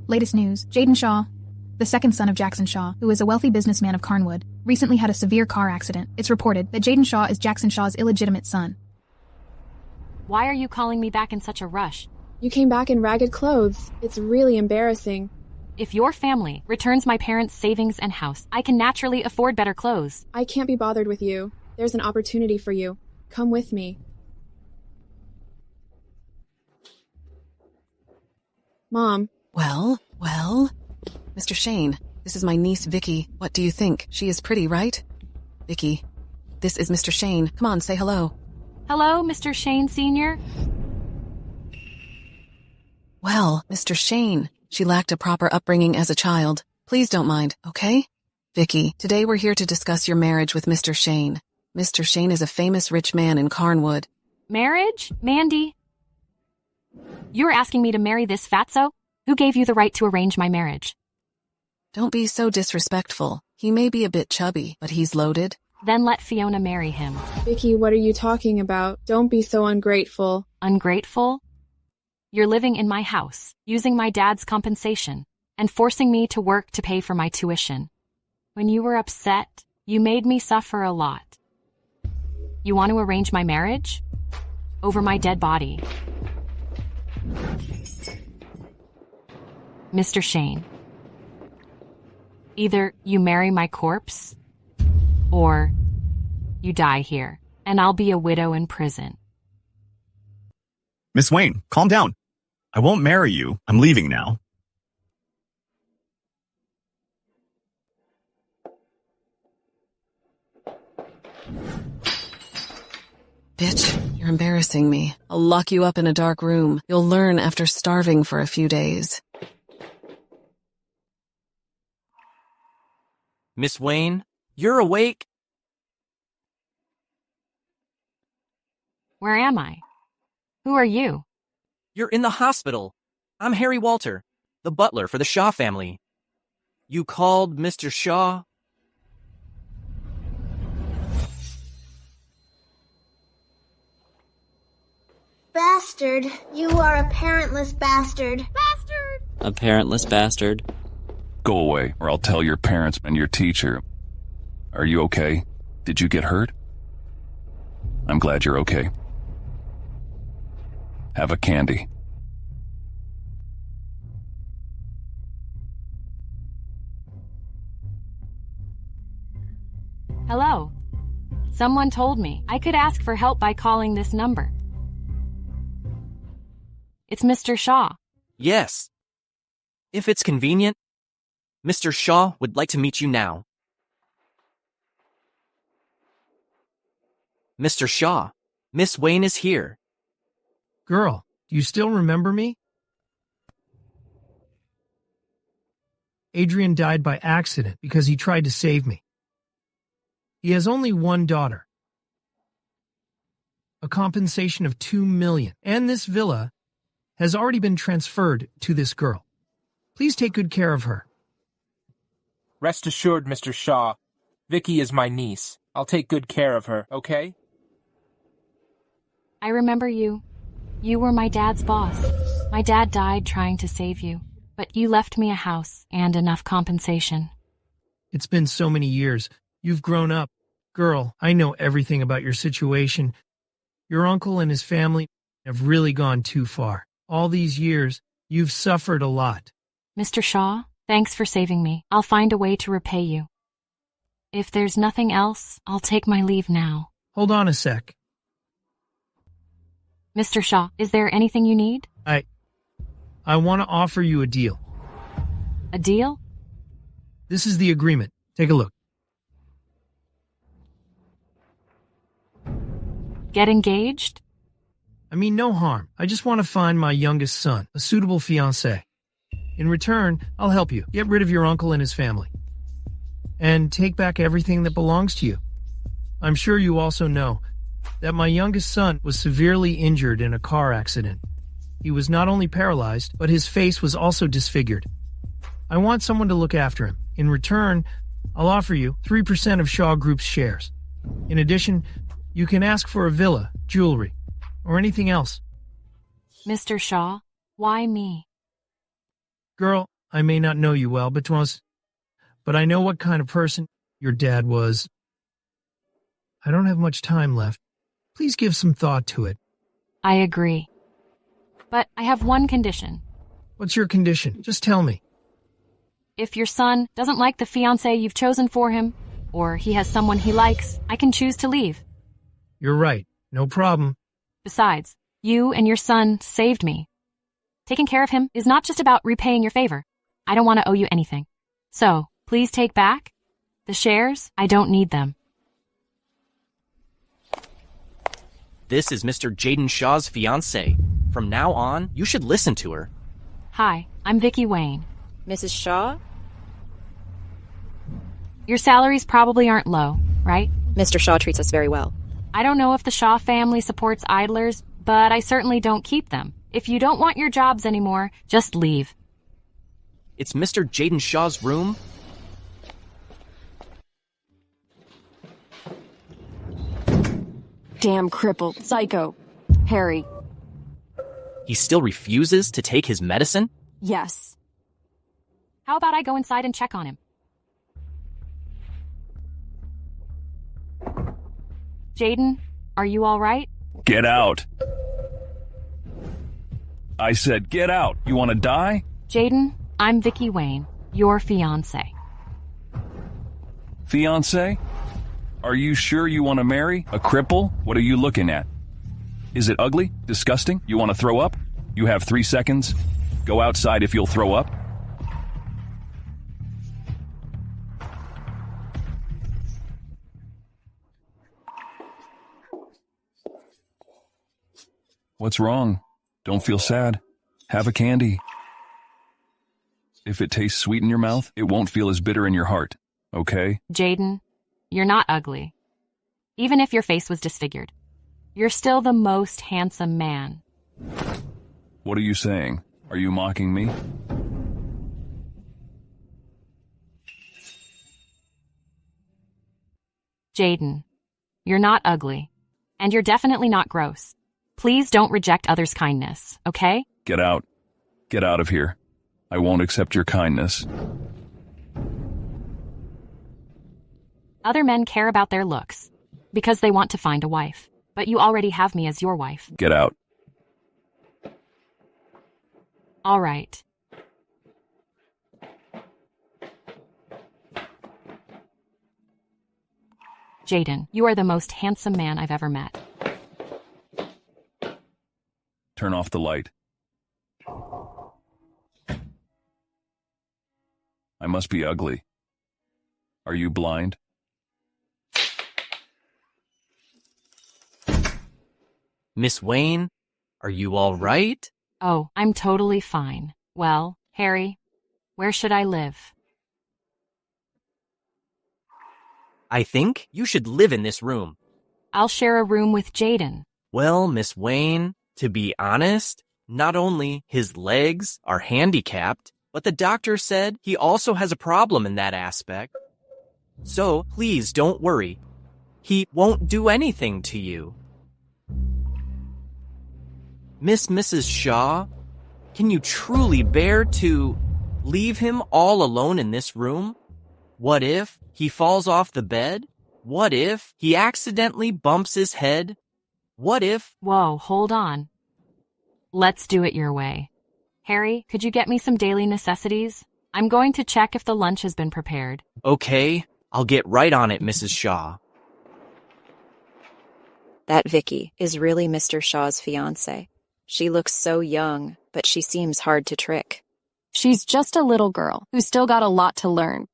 Latest news, Jaden Shaw, the second son of Jackson Shaw, who is a wealthy businessman of Carnwood, recently had a severe car accident. It's reported that Jaden Shaw is Jackson Shaw's illegitimate son. Why are you calling me back in such a rush? You came back in ragged clothes. It's really embarrassing. If your family returns my parents' savings and house, I can naturally afford better clothes. I can't be bothered with you. There's an opportunity for you. Come with me. Mom. Well, Mr. Shane, this is my niece Vicki. What do you think? She is pretty, right? Vicki, this is Mr. Shane. Come on, say hello. Hello, Mr. Shane Sr.? Well, Mr. Shane, she lacked a proper upbringing as a child. Please don't mind, okay? Vicki, today we're here to discuss your marriage with Mr. Shane. Mr. Shane is a famous rich man in Carnwood. Marriage? Mandy? You're asking me to marry this fatso? Who gave you the right to arrange my marriage? Don't be so disrespectful. He may be a bit chubby, but he's loaded. Then let Fiona marry him. Vicki, what are you talking about? Don't be so ungrateful. Ungrateful? You're living in my house, using my dad's compensation, and forcing me to work to pay for my tuition. When you were upset, you made me suffer a lot. You want to arrange my marriage? Over my dead body. Mr. Shane, either you marry my corpse, or you die here, and I'll be a widow in prison. Miss Wayne, calm down. I won't marry you. I'm leaving now. Bitch, you're embarrassing me. I'll lock you up in a dark room. You'll learn after starving for a few days. Miss Wayne, you're awake? Where am I? Who are you? You're in the hospital. I'm Harry Walter, the butler for the Shaw family. You called Mr. Shaw? Bastard. You are a parentless bastard. Bastard! A parentless bastard. Go away, or I'll tell your parents and your teacher. Are you okay? Did you get hurt? I'm glad you're okay. Have a candy. Hello. Someone told me I could ask for help by calling this number. It's Mr. Shaw. Yes. If it's convenient, Mr. Shaw would like to meet you now. Mr. Shaw, Miss Wayne is here. Girl, do you still remember me? Adrian died by accident because he tried to save me. He has only one daughter. A compensation of $2 million, and this villa has already been transferred to this girl. Please take good care of her. Rest assured, Mr. Shaw. Vicki is my niece. I'll take good care of her, okay? I remember you. You were my dad's boss. My dad died trying to save you, but you left me a house and enough compensation. It's been so many years. You've grown up. Girl, I know everything about your situation. Your uncle and his family have really gone too far. All these years, you've suffered a lot. Mr. Shaw, thanks for saving me. I'll find a way to repay you. If there's nothing else, I'll take my leave now. Hold on a sec. Mr. Shaw, is there anything you need? I want to offer you a deal. A deal? This is the agreement. Take a look. Get engaged? I mean, no harm. I just want to find my youngest son, a suitable fiancé. In return, I'll help you get rid of your uncle and his family. And take back everything that belongs to you. I'm sure you also know that my youngest son was severely injured in a car accident. He was not only paralyzed, but his face was also disfigured. I want someone to look after him. In return, I'll offer you 3% of Shaw Group's shares. In addition, you can ask for a villa, jewelry, or anything else. Mr. Shaw, why me? Girl, I may not know you well, but I know what kind of person your dad was. I don't have much time left. Please give some thought to it. I agree. But I have one condition. What's your condition? Just tell me. If your son doesn't like the fiancé you've chosen for him, or he has someone he likes, I can choose to leave. You're right. No problem. Besides, you and your son saved me. Taking care of him is not just about repaying your favor. I don't want to owe you anything. So, please take back the shares. I don't need them. This is Mr. Jaden Shaw's fiancée. From now on, you should listen to her. Hi, I'm Vicki Wayne. Mrs. Shaw? Your salaries probably aren't low, right? Mr. Shaw treats us very well. I don't know if the Shaw family supports idlers, but I certainly don't keep them. If you don't want your jobs anymore, just leave. It's Mr. Jaden Shaw's room. Damn crippled psycho. Harry. He still refuses to take his medicine? Yes. How about I go inside and check on him? Jaden, are you all right? Get out. I said get out. You want to die? Jaden, I'm Vicki Wayne, your fiancé. Fiancé? Are you sure you want to marry a cripple? What are you looking at? Is it ugly? Disgusting? You want to throw up? You have 3 seconds. Go outside if you'll throw up. What's wrong? Don't feel sad. Have a candy. If it tastes sweet in your mouth, it won't feel as bitter in your heart. Okay? Jaden, you're not ugly. Even if your face was disfigured, you're still the most handsome man. What are you saying? Are you mocking me? Jaden, you're not ugly, and you're definitely not gross. Please don't reject others' kindness, okay? Get out. Get out of here. I won't accept your kindness. Other men care about their looks because they want to find a wife, but you already have me as your wife. Get out. All right. Jaden, you are the most handsome man I've ever met. Turn off the light. I must be ugly. Are you blind? Miss Wayne, are you all right? Oh, I'm totally fine. Well, Harry, where should I live? I think you should live in this room. I'll share a room with Jaden. Well, Miss Wayne, to be honest, not only his legs are handicapped, but the doctor said he also has a problem in that aspect. So please don't worry. He won't do anything to you. Mrs. Shaw, can you truly bear to leave him all alone in this room? What if he falls off the bed? What if he accidentally bumps his head? What if... Whoa, hold on. Let's do it your way. Harry, could you get me some daily necessities? I'm going to check if the lunch has been prepared. Okay, I'll get right on it, Mrs. Shaw. That Vicki is really Mr. Shaw's fiancée. She looks so young, but she seems hard to trick. She's just a little girl who's still got a lot to learn.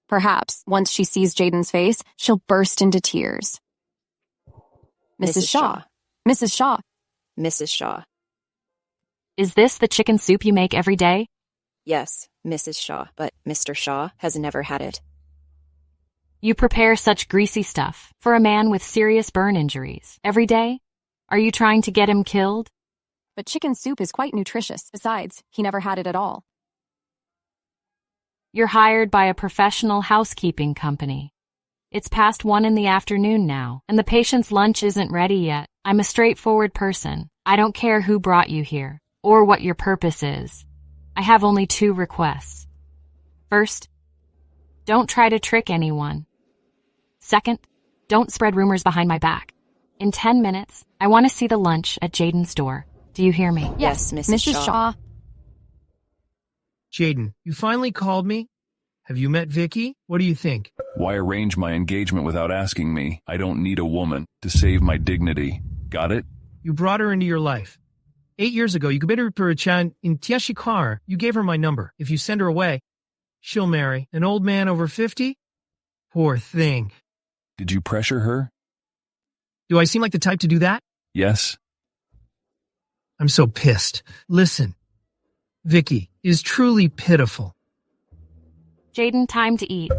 Perhaps, once she sees Jaden's face, she'll burst into tears. Mrs. Shaw. Mrs. Shaw. Mrs. Shaw. Is this the chicken soup you make every day? Yes, Mrs. Shaw, but Mr. Shaw has never had it. You prepare such greasy stuff for a man with serious burn injuries every day? Are you trying to get him killed? But chicken soup is quite nutritious. Besides, he never had it at all. You're hired by a professional housekeeping company. It's past 1 in the afternoon now, and the patient's lunch isn't ready yet. I'm a straightforward person. I don't care who brought you here, or what your purpose is. I I have only 2 requests. First, don't try to trick anyone. Second, don't spread rumors behind my back. In 10 minutes, I want to see the lunch at Jaden's door. Do you hear me? Yes, Mrs. Shaw. Jaden, you finally called me? Have you met Vicki? What do you think? Why arrange my engagement without asking me? I don't need a woman to save my dignity. Got it? You brought her into your life. 8 years ago, you committed her chan in Tiashikar. You gave her my number. If you send her away, she'll marry an old man over 50? Poor thing. Did you pressure her? Do I seem like the type to do that? Yes. I'm so pissed. Listen, Vicki is truly pitiful. Jaden, time to eat.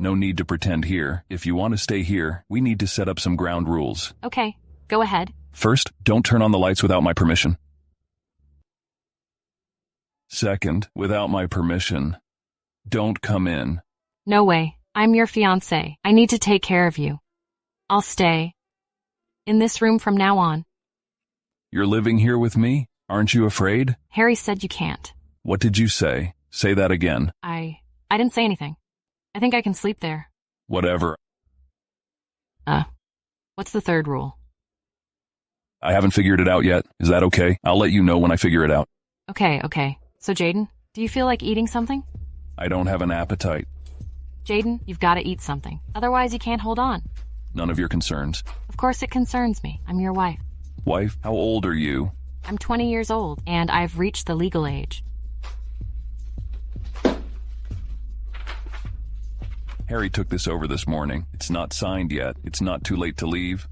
No need to pretend here. If you want to stay here, we need to set up some ground rules. Okay, go ahead. First, don't turn on the lights without my permission. Second, without my permission, don't come in. No way. I'm your fiancé. I need to take care of you. I'll stay in this room from now on. You're living here with me? Aren't you afraid? Harry said you can't. What did you say? Say that again. I didn't say anything. I think I can sleep there. Whatever. What's the third rule? I haven't figured it out yet. Is that okay? I'll let you know when I figure it out. Okay. So Jaden, do you feel like eating something? I don't have an appetite. Jaden, you've got to eat something. Otherwise you can't hold on. None of your concerns. Of course it concerns me. I'm your wife. Wife, how old are you? I'm 20 years old, and I've reached the legal age. Harry took this over this morning. It's not signed yet. It's not too late to leave.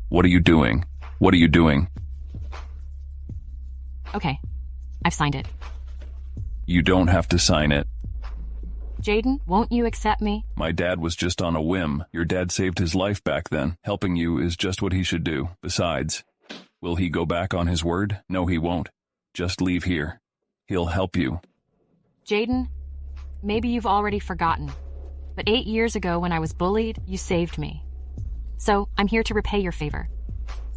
What are you doing? What are you doing? Okay, I've signed it. You don't have to sign it. Jaden, won't you accept me? My dad was just on a whim. Your dad saved his life back then. Helping you is just what he should do. Besides, will he go back on his word? No, he won't. Just leave here. He'll help you. Jaden, maybe you've already forgotten, but 8 years ago when I was bullied, you saved me. So I'm here to repay your favor.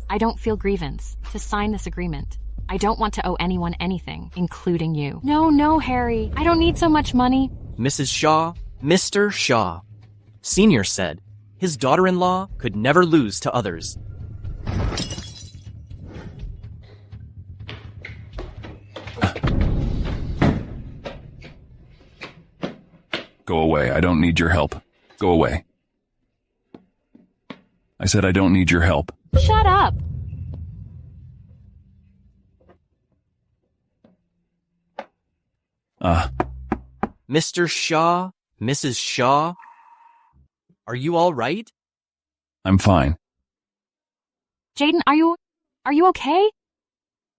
I don't feel grievance to sign this agreement. I don't want to owe anyone anything, including you. No, Harry. I don't need so much money. Mrs. Shaw, Mr. Shaw. Senior said his daughter-in-law could never lose to others. Go away. I don't need your help. Go away. I said I don't need your help. Shut up. Mr. Shaw, Mrs. Shaw, are you all right? I'm fine. Jaden, are you okay?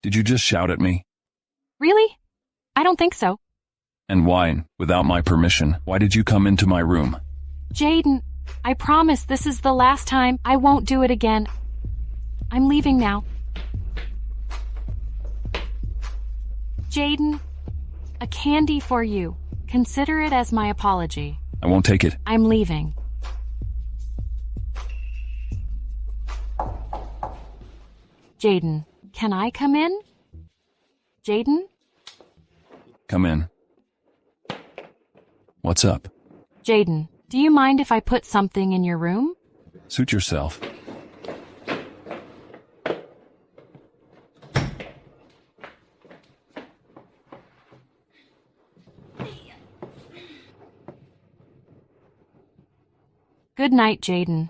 Did you just shout at me? Really? I don't think so. And whine, without my permission. Why did you come into my room? Jaden, I promise this is the last time. I won't do it again. I'm leaving now. Jaden, a candy for you. Consider it as my apology. I won't take it. I'm leaving. Jaden, can I come in? Jaden? Come in. What's up? Jaden, do you mind if I put something in your room? Suit yourself. Good night, Jaden.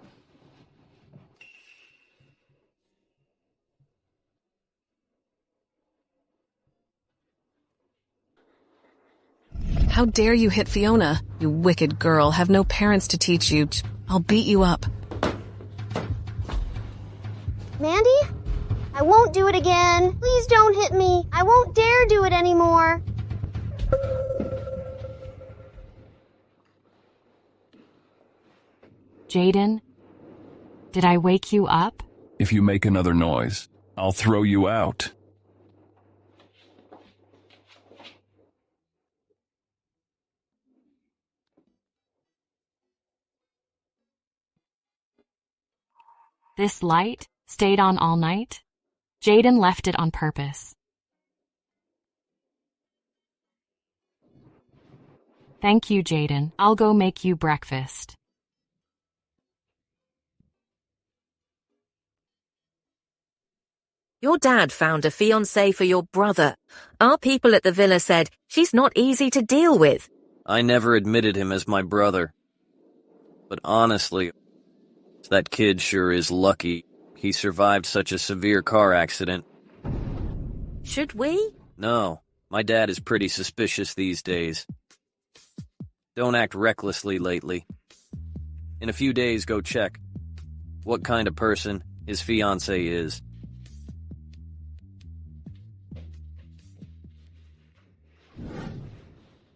How dare you hit Fiona? You wicked girl, have no parents to teach you. I'll beat you up. Mandy? I won't do it again. Please don't hit me. I won't dare do it anymore. Jaden, did I wake you up? If you make another noise, I'll throw you out. This light stayed on all night? Jaden left it on purpose. Thank you, Jaden. I'll go make you breakfast. Your dad found a fiancé for your brother. Our people at the villa said she's not easy to deal with. I never admitted him as my brother. But honestly, that kid sure is lucky. He survived such a severe car accident. Should we? No, my dad is pretty suspicious these days. Don't act recklessly lately. In a few days, go check what kind of person his fiancé is.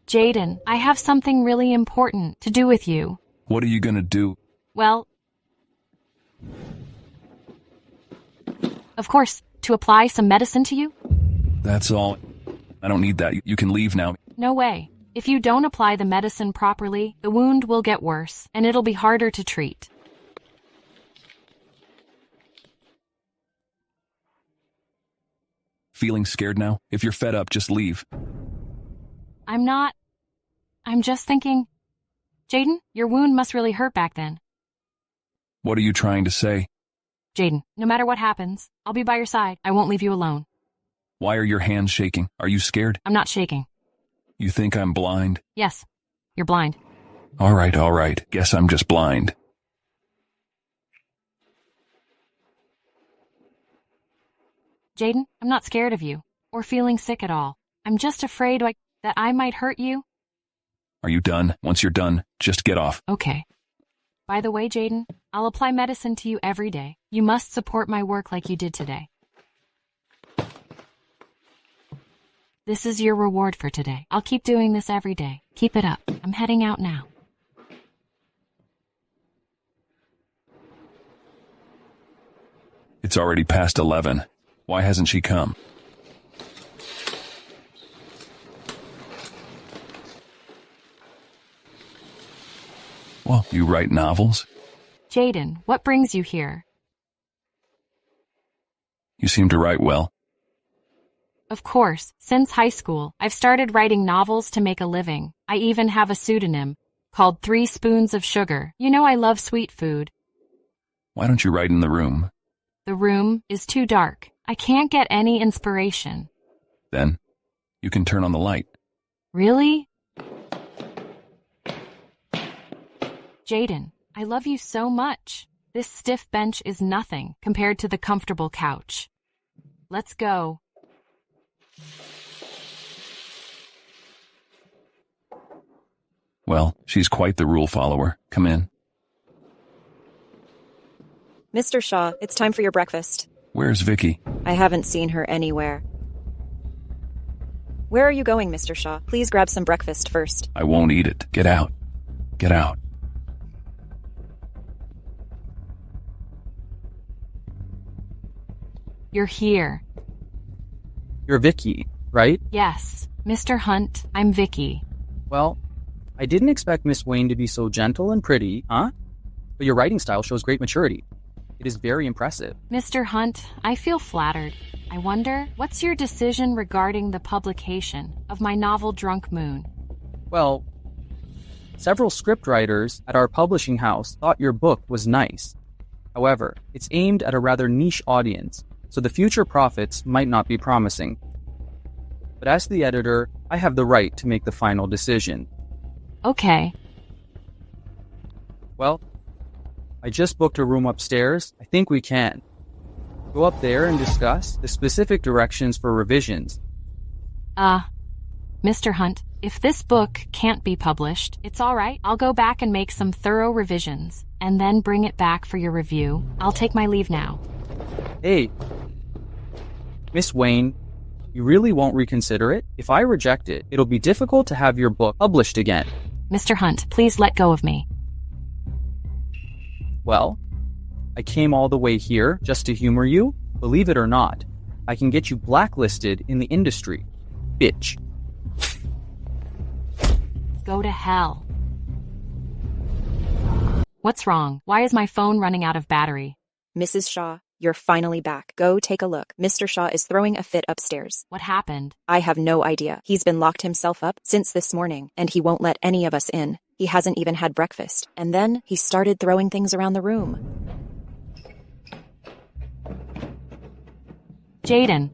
Jaden, I have something really important to do with you. What are you gonna do? Well, of course, to apply some medicine to you. That's all. I don't need that. You can leave now. No way. If you don't apply the medicine properly, the wound will get worse, and it'll be harder to treat. Feeling scared now? If you're fed up, just leave. I'm not. I'm just thinking. Jaden, your wound must really hurt back then. What are you trying to say? Jaden, no matter what happens, I'll be by your side. I won't leave you alone. Why are your hands shaking? Are you scared? I'm not shaking. You think I'm blind? Yes, you're blind. All right. Guess I'm just blind. Jaden, I'm not scared of you, or feeling sick at all. I'm just afraid that I might hurt you. Are you done? Once you're done, just get off. Okay. By the way, Jaden, I'll apply medicine to you every day. You must support my work like you did today. This is your reward for today. I'll keep doing this every day. Keep it up. I'm heading out now. It's already past 11. Why hasn't she come? Well, you write novels? Jaden, what brings you here? You seem to write well. Of course, since high school, I've started writing novels to make a living. I even have a pseudonym called 3 Spoons of Sugar. You know I love sweet food. Why don't you write in the room? The room is too dark. I can't get any inspiration. Then, you can turn on the light. Really? Jaden, I love you so much. This stiff bench is nothing compared to the comfortable couch. Let's go. Well, she's quite the rule follower. Come in. Mr. Shaw, it's time for your breakfast. Where's Vicki? I haven't seen her anywhere. Where are you going, Mr. Shaw? Please grab some breakfast first. I won't eat it. Get out. Get out. You're here. You're Vicki, right? Yes, Mr. Hunt, I'm Vicki. Well, I didn't expect Miss Wayne to be so gentle and pretty, huh? But your writing style shows great maturity. It is very impressive. Mr. Hunt, I feel flattered. I wonder, what's your decision regarding the publication of my novel Drunk Moon? Well, several scriptwriters at our publishing house thought your book was nice. However, it's aimed at a rather niche audience, so the future profits might not be promising. But as the editor, I have the right to make the final decision. Okay. Well, I just booked a room upstairs. I think we can go up there and discuss the specific directions for revisions. Mr. Hunt, if this book can't be published, it's all right. I'll go back and make some thorough revisions, and then bring it back for your review. I'll take my leave now. Hey, Miss Wayne, you really won't reconsider it? If I reject it, it'll be difficult to have your book published again. Mr. Hunt, please let go of me. Well, I came all the way here just to humor you. Believe it or not, I can get you blacklisted in the industry. Bitch. Go to hell. What's wrong? Why is my phone running out of battery? Mrs. Shaw, you're finally back. Go take a look. Mr. Shaw is throwing a fit upstairs. What happened? I have no idea. He's been locked himself up since this morning, and he won't let any of us in. He hasn't even had breakfast. And then he started throwing things around the room. Jaden,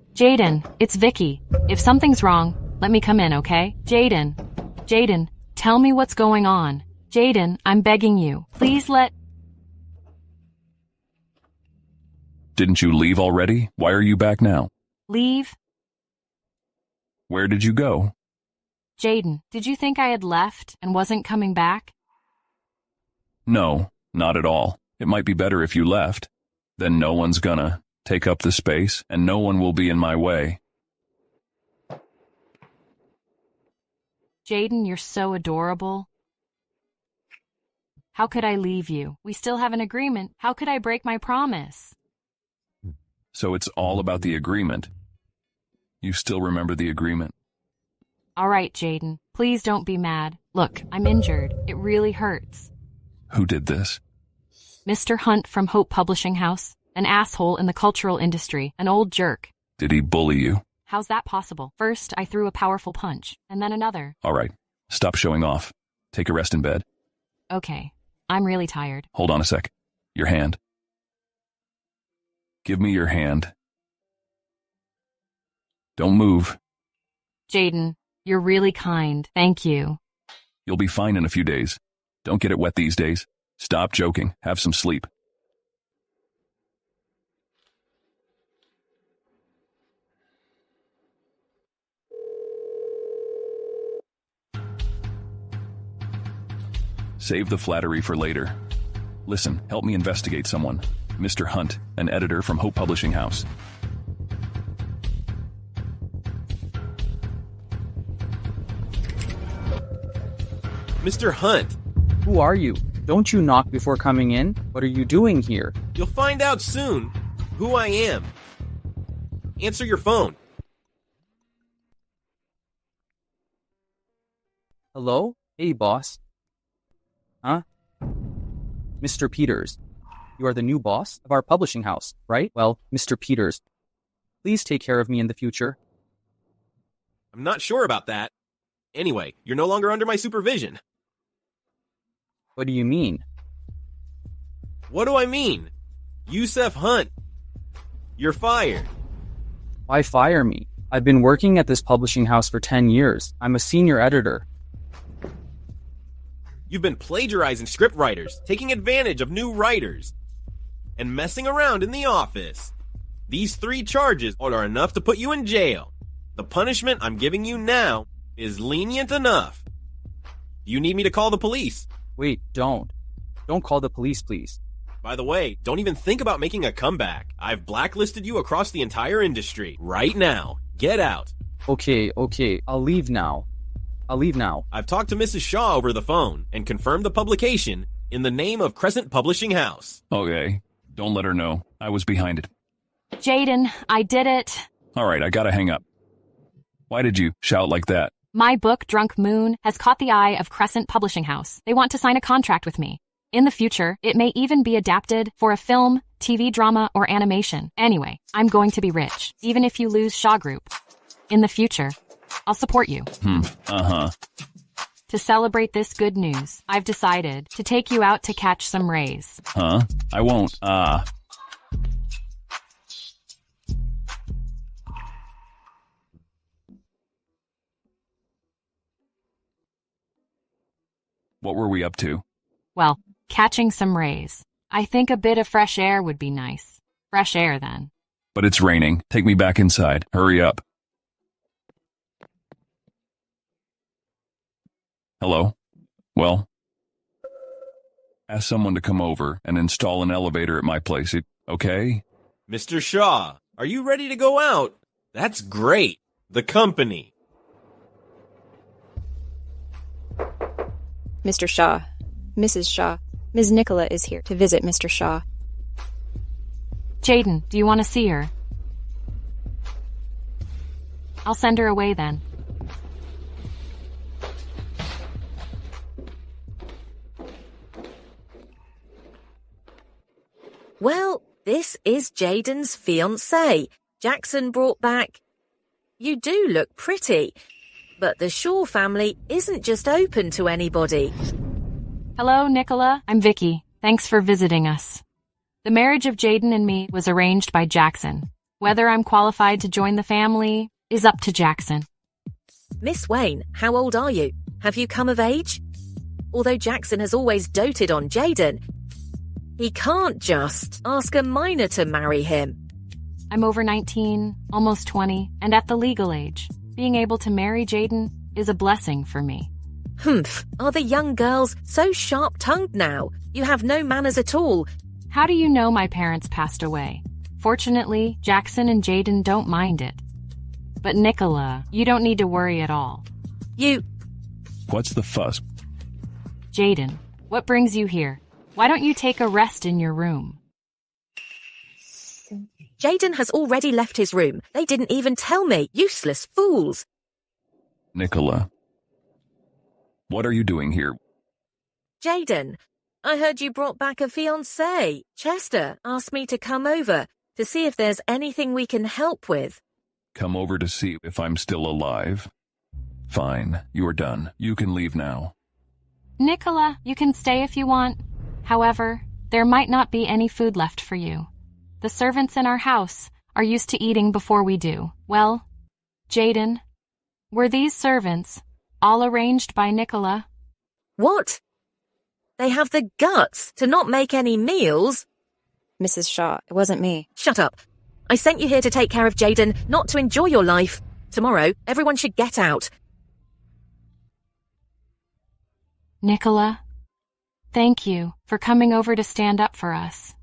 it's Vicki. If something's wrong, let me come in, okay? Jaden, tell me what's going on. Jaden, I'm begging you. Please let... Didn't you leave already? Why are you back now? Leave? Where did you go? Jaden, did you think I had left and wasn't coming back? No, not at all. It might be better if you left. Then no one's gonna take up the space, and no one will be in my way. Jaden, you're so adorable. How could I leave you? We still have an agreement. How could I break my promise? So it's all about the agreement. You still remember the agreement? All right, Jaden. Please don't be mad. Look, I'm injured. It really hurts. Who did this? Mr. Hunt from Hope Publishing House. An asshole in the cultural industry. An old jerk. Did he bully you? How's that possible? First, I threw a powerful punch, and then another. All right. Stop showing off. Take a rest in bed. Okay. I'm really tired. Hold on a sec. Your hand. Give me your hand. Don't move. Jaden, you're really kind. Thank you. You'll be fine in a few days. Don't get it wet these days. Stop joking. Have some sleep. Save the flattery for later. Listen, help me investigate someone. Mr. Hunt, an editor from Hope Publishing House. Mr. Hunt! Who are you? Don't you knock before coming in? What are you doing here? You'll find out soon who I am. Answer your phone. Hello? Hey, boss. Huh? Mr. Peters, you are the new boss of our publishing house, right? Well, Mr. Peters, please take care of me in the future. I'm not sure about that. Anyway, you're no longer under my supervision. What do you mean? What do I mean? Yusef Hunt. You're fired. Why fire me? I've been working at this publishing house for 10 years. I'm a senior editor. You've been plagiarizing scriptwriters, taking advantage of new writers, and messing around in the office. These 3 charges are enough to put you in jail. The punishment I'm giving you now is lenient enough. You need me to call the police? Wait, don't. Don't call the police, please. By the way, don't even think about making a comeback. I've blacklisted you across the entire industry. Right now. Get out. Okay. I'll leave now. I've talked to Mrs. Shaw over the phone and confirmed the publication in the name of Crescent Publishing House. Okay. Don't let her know. I was behind it. Jaden, I did it. All right, I gotta hang up. Why did you shout like that? My book, Drunk Moon, has caught the eye of Crescent Publishing House. They want to sign a contract with me. In the future, it may even be adapted for a film, TV drama, or animation. Anyway, I'm going to be rich, even if you lose Shaw Group. In the future, I'll support you. To celebrate this good news, I've decided to take you out to catch some rays. Huh? I won't. What were we up to? Well, catching some rays. I think a bit of fresh air would be nice. Fresh air, then. But it's raining. Take me back inside. Hurry up. Hello? Well? Ask someone to come over and install an elevator at my place, okay? Mr. Shaw, are you ready to go out? That's great. The company. Mr. Shaw, Mrs. Shaw, Ms. Nicola is here to visit Mr. Shaw. Jaden, do you want to see her? I'll send her away then. Well, This is Jaden's fiancée. Jackson brought back... You do look pretty, but the Shaw family isn't just open to anybody. Hello, Nicola. I'm Vicki. Thanks for visiting us. The marriage of Jaden and me was arranged by Jackson. Whether I'm qualified to join the family is up to Jackson. Miss Wayne, how old are you? Have you come of age? Although Jackson has always doted on Jaden, he can't just ask a minor to marry him. I'm over 19, almost 20, and at the legal age. Being able to marry Jaden is a blessing for me. Humph, are the young girls so sharp-tongued now? You have no manners at all. How do you know my parents passed away? Fortunately, Jackson and Jaden don't mind it. But Nicola, you don't need to worry at all. What's the fuss? Jaden, what brings you here? Why don't you take a rest in your room? Jaden has already left his room. They didn't even tell me. Useless fools. Nicola. What are you doing here? Jaden, I heard you brought back a fiancé. Chester asked me to come over to see if there's anything we can help with. Come over to see if I'm still alive. Fine, you're done. You can leave now. Nicola, you can stay if you want. However, there might not be any food left for you. The servants in our house are used to eating before we do. Well, Jaden, were these servants all arranged by Nicola? What? They have the guts to not make any meals? Mrs. Shaw, it wasn't me. Shut up. I sent you here to take care of Jaden, not to enjoy your life. Tomorrow, everyone should get out. Nicola, thank you for coming over to stand up for us.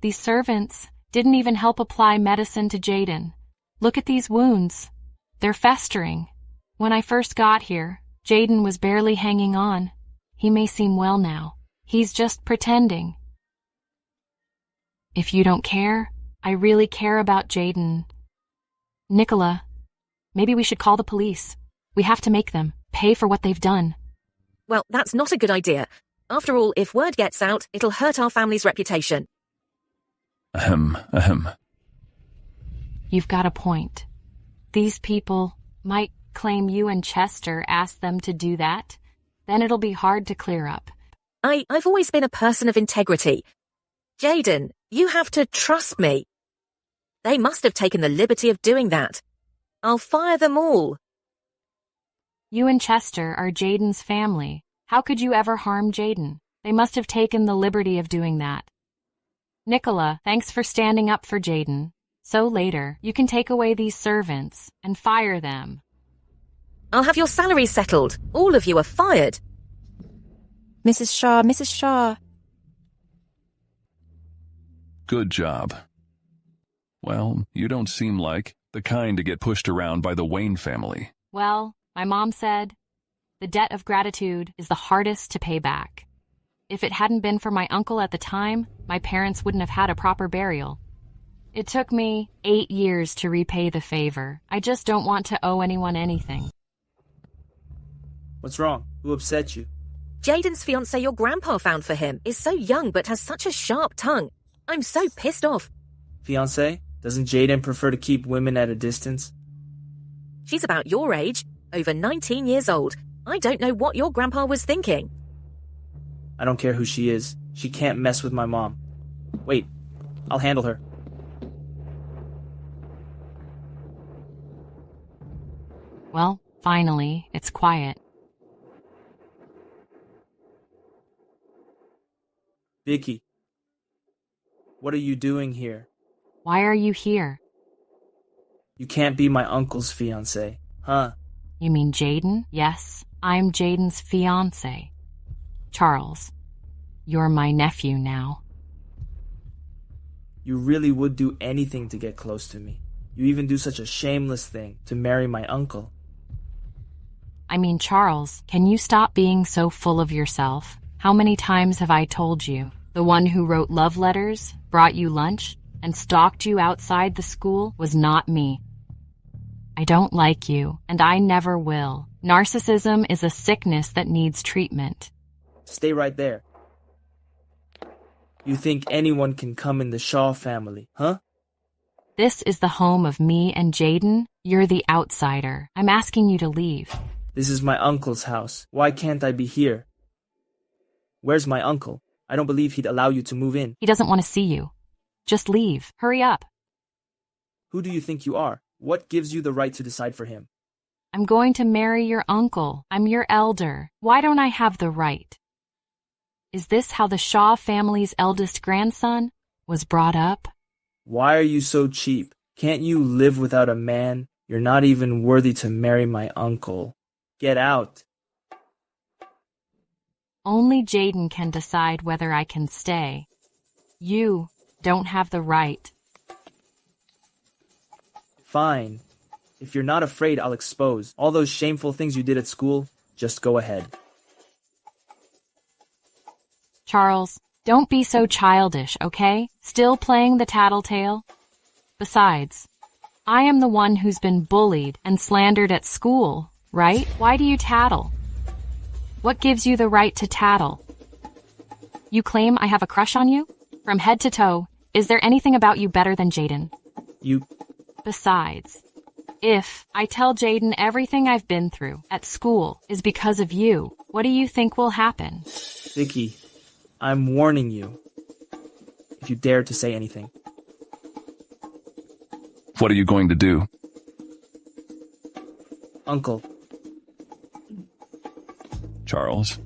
These servants didn't even help apply medicine to Jaden. Look at these wounds. They're festering. When I first got here, Jaden was barely hanging on. He may seem well now. He's just pretending. If you don't care, I really care about Jaden. Nicola, maybe we should call the police. We have to make them pay for what they've done. Well, that's not a good idea. After all, if word gets out, it'll hurt our family's reputation. You've got a point. These people might claim you and Chester asked them to do that. Then it'll be hard to clear up. I've always been a person of integrity. Jaden, you have to trust me. They must have taken the liberty of doing that. I'll fire them all. You and Chester are Jaden's family. How could you ever harm Jaden? They must have taken the liberty of doing that. Nicola, thanks for standing up for Jaden. So later, you can take away these servants and fire them. I'll have your salaries settled. All of you are fired. Mrs. Shaw. Good job. Well, you don't seem like the kind to get pushed around by the Wayne family. Well, my mom said, the debt of gratitude is the hardest to pay back. If it hadn't been for my uncle at the time, my parents wouldn't have had a proper burial. It took me 8 years to repay the favor. I just don't want to owe anyone anything. What's wrong? Who upset you? Jaden's fiancé your grandpa found for him is so young but has such a sharp tongue. I'm so pissed off. Fiancé? Doesn't Jaden prefer to keep women at a distance? She's about your age, over 19 years old. I don't know what your grandpa was thinking. I don't care who she is. She can't mess with my mom. Wait, I'll handle her. Well, finally, it's quiet. Vicki, what are you doing here? Why are you here? You can't be my uncle's fiancé, huh? You mean Jaden? Yes, I'm Jaden's fiancé. Charles, you're my nephew now. You really would do anything to get close to me. You even do such a shameless thing to marry my uncle. I mean, Charles, can you stop being so full of yourself? How many times have I told you? The one who wrote love letters, brought you lunch, and stalked you outside the school was not me. I don't like you, and I never will. Narcissism is a sickness that needs treatment. Stay right there. You think anyone can come in the Shaw family, huh? This is the home of me and Jaden. You're the outsider. I'm asking you to leave. This is my uncle's house. Why can't I be here? Where's my uncle? I don't believe he'd allow you to move in. He doesn't want to see you. Just leave. Hurry up. Who do you think you are? What gives you the right to decide for him? I'm going to marry your uncle. I'm your elder. Why don't I have the right? Is this how the Shaw family's eldest grandson was brought up? Why are you so cheap? Can't you live without a man? You're not even worthy to marry my uncle. Get out. Only Jaden can decide whether I can stay. You don't have the right. Fine. If you're not afraid, I'll expose all those shameful things you did at school. Just go ahead. Charles, don't be so childish, okay? Still playing the tattletale? Besides, I am the one who's been bullied and slandered at school, right? Why do you tattle? What gives you the right to tattle? You claim I have a crush on you? From head to toe, is there anything about you better than Jaden? Besides, if I tell Jaden everything I've been through at school is because of you, what do you think will happen? Vicki, I'm warning you. If you dare to say anything. What are you going to do? Uncle. Charles?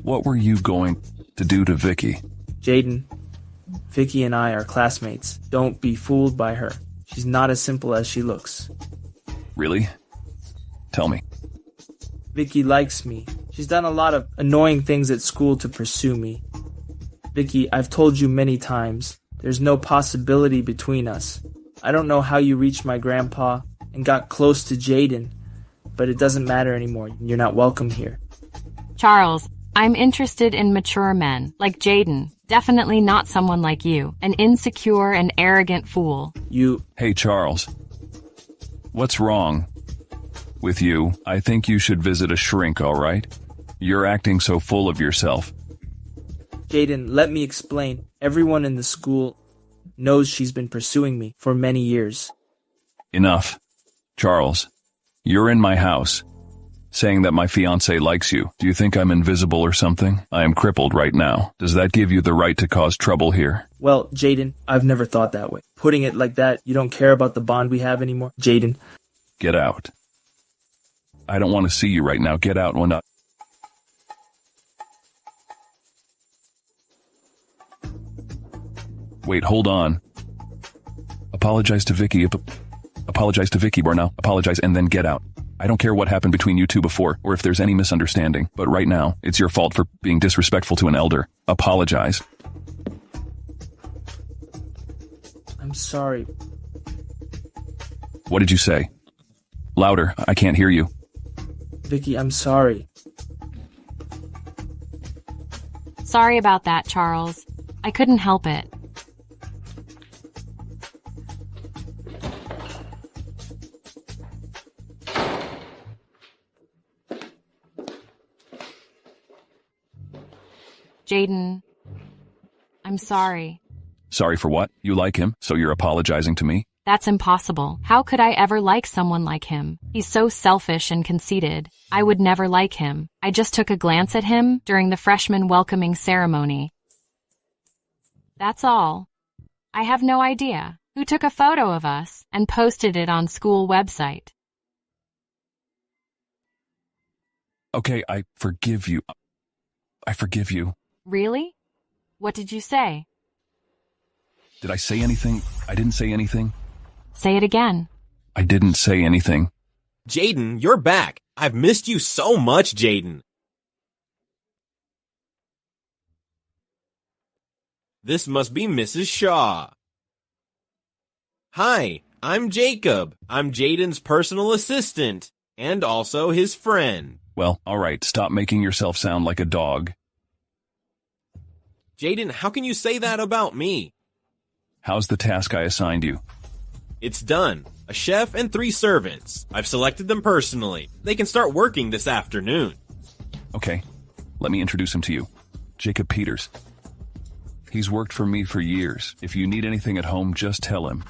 What were you going to do to Vicki? Jaden, Vicki and I are classmates. Don't be fooled by her. She's not as simple as she looks. Really? Tell me. Vicki likes me. She's done a lot of annoying things at school to pursue me. Vicki, I've told you many times, there's no possibility between us. I don't know how you reached my grandpa and got close to Jaden, but it doesn't matter anymore. You're not welcome here. Charles, I'm interested in mature men, like Jaden. Definitely not someone like you, an insecure and arrogant fool. Hey, Charles. What's wrong with you? I think you should visit a shrink, all right? You're acting so full of yourself. Jaden, let me explain. Everyone in the school knows she's been pursuing me for many years. Enough. Charles, you're in my house, saying that my fiancé likes you. Do you think I'm invisible or something? I am crippled right now. Does that give you the right to cause trouble here? Well, Jaden, I've never thought that way. Putting it like that, you don't care about the bond we have anymore? Jaden. Get out. I don't want to see you right now. Get out when I... Wait, hold on. Apologize to Vicki. Apologize to Vicki, Barnell. Apologize and then get out. I don't care what happened between you two before, or if there's any misunderstanding, but right now, it's your fault for being disrespectful to an elder. Apologize. I'm sorry. What did you say? Louder, I can't hear you. Vicki, I'm sorry. Sorry about that, Charles. I couldn't help it. Jaden, I'm sorry. Sorry for what? You like him, so you're apologizing to me? That's impossible. How could I ever like someone like him? He's so selfish and conceited. I would never like him. I just took a glance at him during the freshman welcoming ceremony. That's all. I have no idea who took a photo of us and posted it on school website. Okay, I forgive you. I forgive you. Really? What did you say? Did I say anything? I didn't say anything. Say it again. I didn't say anything. Jaden, you're back. I've missed you so much, Jaden. This must be Mrs. Shaw. Hi, I'm Jacob. I'm Jaden's personal assistant, and also his friend. Well, all right, stop making yourself sound like a dog. Jaden, how can you say that about me? How's the task I assigned you? It's done. A chef and 3 servants. I've selected them personally. They can start working this afternoon. Okay, let me introduce him to you. Jacob Peters. He's worked for me for years. If you need anything at home, just tell him.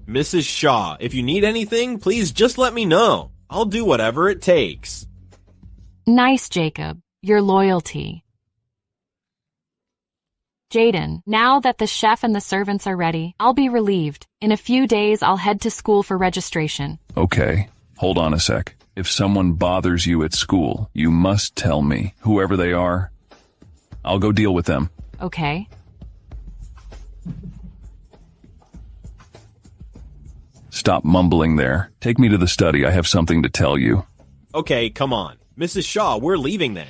Mrs. Shaw, if you need anything, please just let me know. I'll do whatever it takes. Nice, Jacob. Your loyalty. Jaden, now that the chef and the servants are ready, I'll be relieved. In a few days, I'll head to school for registration. Okay, hold on a sec. If someone bothers you at school, you must tell me, whoever they are. I'll go deal with them. Okay. Stop mumbling there. Take me to the study. I have something to tell you. Okay, come on. Mrs. Shaw, we're leaving then.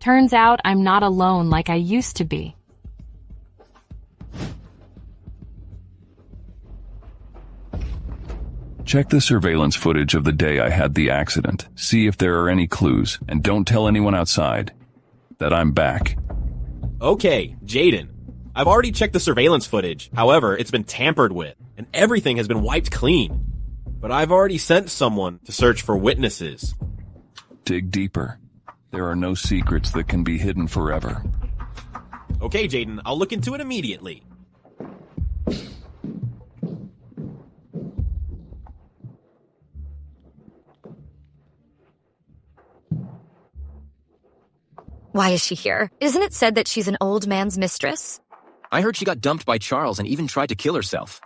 Turns out I'm not alone like I used to be. Check the surveillance footage of the day I had the accident. See if there are any clues, and don't tell anyone outside that I'm back. Okay, Jaden. I've already checked the surveillance footage. However, it's been tampered with, and everything has been wiped clean. But I've already sent someone to search for witnesses. Dig deeper. There are no secrets that can be hidden forever. Okay, Jaden, I'll look into it immediately. Why is she here? Isn't it said that she's an old man's mistress? I heard she got dumped by Charles and even tried to kill herself.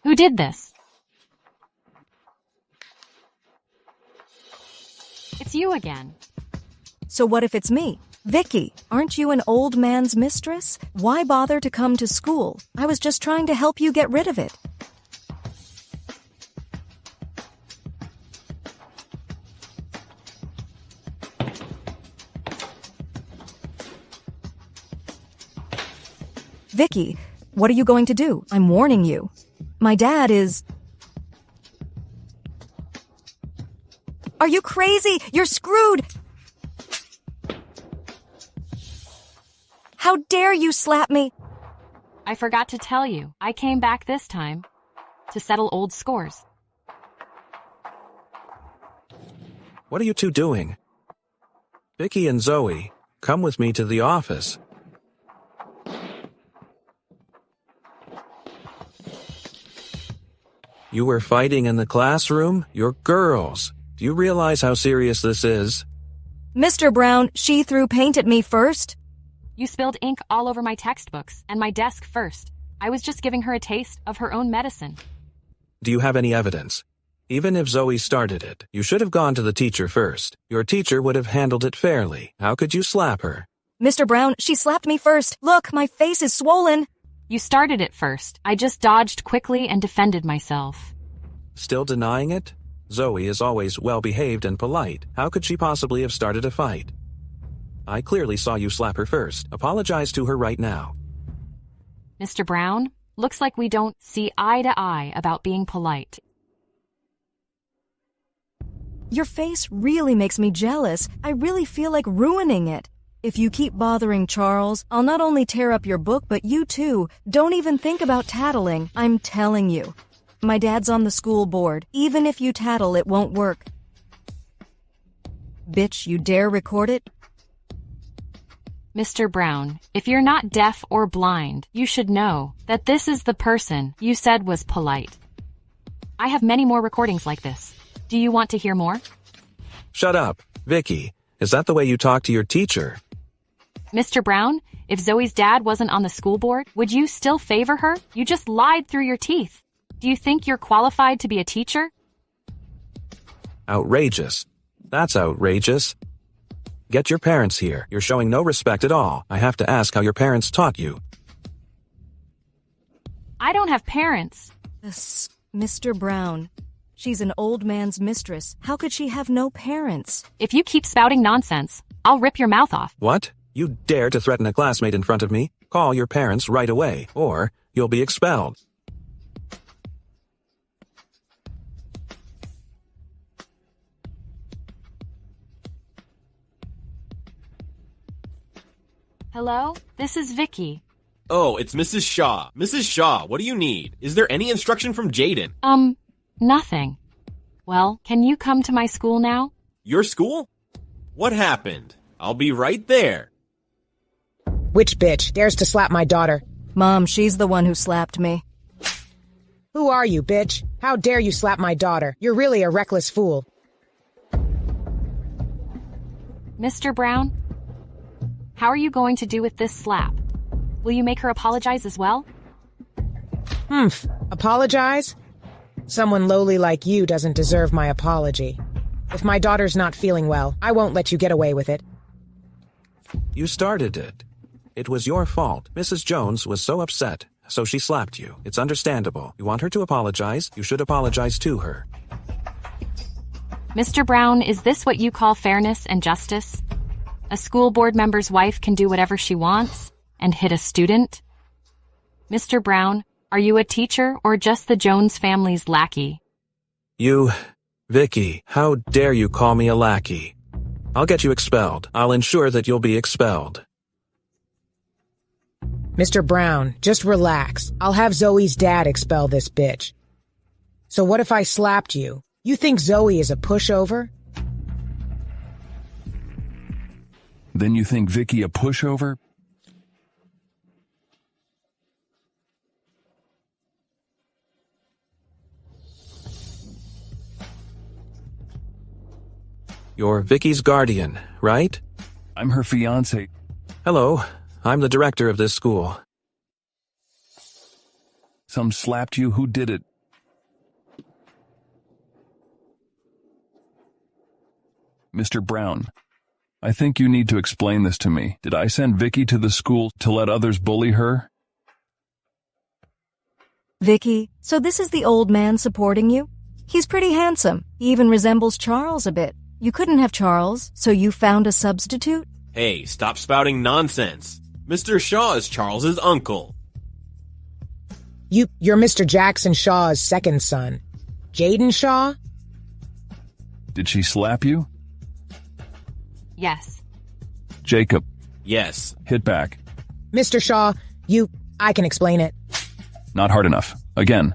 Who did this? It's you again. So what if it's me? Vicki, aren't you an old man's mistress? Why bother to come to school? I was just trying to help you get rid of it. Vicki, what are you going to do? I'm warning you. My dad is... Are you crazy? You're screwed! How dare you slap me? I forgot to tell you. I came back this time to settle old scores. What are you two doing? Vicki and Zoe, come with me to the office. You were fighting in the classroom? You're girls. Do you realize how serious this is? Mr. Brown, she threw paint at me first. You spilled ink all over my textbooks and my desk first. I was just giving her a taste of her own medicine. Do you have any evidence? Even if Zoe started it, you should have gone to the teacher first. Your teacher would have handled it fairly. How could you slap her? Mr. Brown, she slapped me first. Look, my face is swollen. You started it first. I just dodged quickly and defended myself. Still denying it? Zoe is always well-behaved and polite. How could she possibly have started a fight? I clearly saw you slap her first. Apologize to her right now. Mr. Brown, looks like we don't see eye to eye about being polite. Your face really makes me jealous. I really feel like ruining it. If you keep bothering Charles, I'll not only tear up your book, but you too. Don't even think about tattling. I'm telling you. My dad's on the school board. Even if you tattle, it won't work. Bitch, you dare record it? Mr. Brown, if you're not deaf or blind, you should know that this is the person you said was polite. I have many more recordings like this. Do you want to hear more? Shut up. Vicki, is that the way you talk to your teacher? Mr. Brown, if Zoe's dad wasn't on the school board, would you still favor her? You just lied through your teeth. Do you think you're qualified to be a teacher? Outrageous. That's outrageous. Get your parents here. You're showing no respect at all. I have to ask how your parents taught you. I don't have parents. Mr. Brown. She's an old man's mistress. How could she have no parents? If you keep spouting nonsense, I'll rip your mouth off. What? You dare to threaten a classmate in front of me? Call your parents right away, or you'll be expelled. Hello? This is Vicki. Oh, it's Mrs. Shaw. Mrs. Shaw, what do you need? Is there any instruction from Jaden? Nothing. Well, can you come to my school now? Your school? What happened? I'll be right there. Which bitch dares to slap my daughter? Mom, she's the one who slapped me. Who are you, bitch? How dare you slap my daughter? You're really a reckless fool. Mr. Brown? How are you going to do with this slap? Will you make her apologize as well? Apologize? Someone lowly like you doesn't deserve my apology. If my daughter's not feeling well, I won't let you get away with it. You started it. It was your fault. Mrs. Jones was so upset, so she slapped you. It's understandable. You want her to apologize? You should apologize to her. Mr. Brown, is this what you call fairness and justice? A school board member's wife can do whatever she wants and hit a student? Mr. Brown, are you a teacher or just the Jones family's lackey? You, Vicki, how dare you call me a lackey? I'll get you expelled. I'll ensure that you'll be expelled. Mr. Brown, just relax. I'll have Zoe's dad expel this bitch. So what if I slapped you? You think Zoe is a pushover? Then you think Vicki a pushover? You're Vicki's guardian, right? I'm her fiancé. Hello, I'm the director of this school. Some slapped you? Who did it? Mr. Brown, I think you need to explain this to me. Did I send Vicki to the school to let others bully her? Vicki, so this is the old man supporting you? He's pretty handsome. He even resembles Charles a bit. You couldn't have Charles, so you found a substitute? Hey, stop spouting nonsense. Mr. Shaw is Charles's uncle. You're Mr. Jackson Shaw's second son. Jaden Shaw? Did she slap you? Yes. Jacob. Yes. Hit back. Mr. Shaw, I can explain it. Not hard enough. Again.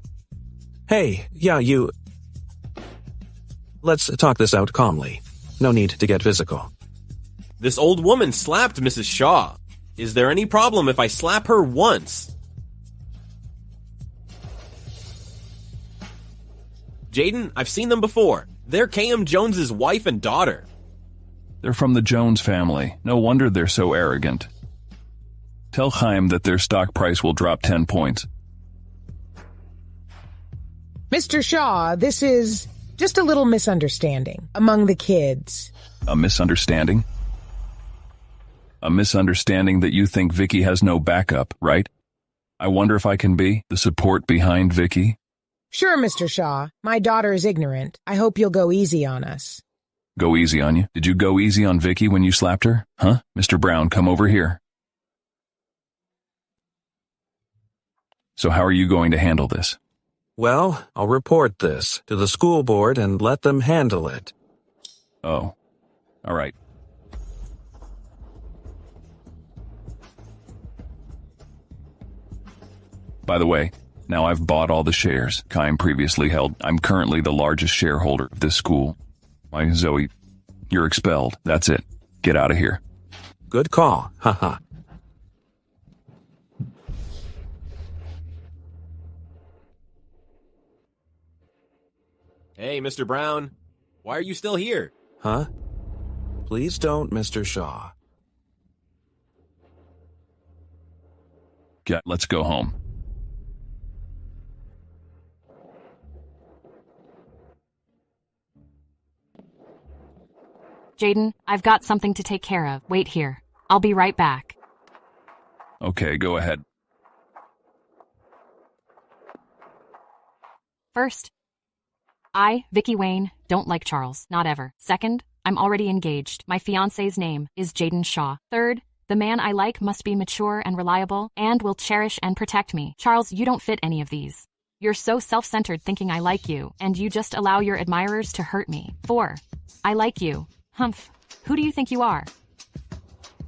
Hey, you... Let's talk this out calmly. No need to get physical. This old woman slapped Mrs. Shaw. Is there any problem if I slap her once? Jaden, I've seen them before. They're K.M. Jones's wife and daughter. They're from the Jones family. No wonder they're so arrogant. Tell Chaim that their stock price will drop 10 points. Mr. Shaw, this is just a little misunderstanding among the kids. A misunderstanding? A misunderstanding that you think Vicki has no backup, right? I wonder if I can be the support behind Vicki? Sure, Mr. Shaw. My daughter is ignorant. I hope you'll go easy on us. Go easy on you? Did you go easy on Vicki when you slapped her? Huh? Mr. Brown, come over here. So how are you going to handle this? Well, I'll report this to the school board and let them handle it. Oh. All right. By the way, now I've bought all the shares Chaim previously held. I'm currently the largest shareholder of this school. Why, Zoe, you're expelled. That's it. Get out of here. Good call. Haha. Hey, Mr. Brown. Why are you still here? Huh? Please don't, Mr. Shaw. Yeah, let's go home. Jaden, I've got something to take care of. Wait here. I'll be right back. Okay, go ahead. First, I, Vicki Wayne, don't like Charles. Not ever. Second, I'm already engaged. My fiancé's name is Jaden Shaw. Third, the man I like must be mature and reliable and will cherish and protect me. Charles, you don't fit any of these. You're so self-centered thinking I like you, and you just allow your admirers to hurt me. 4, I like you. Humph. Who do you think you are?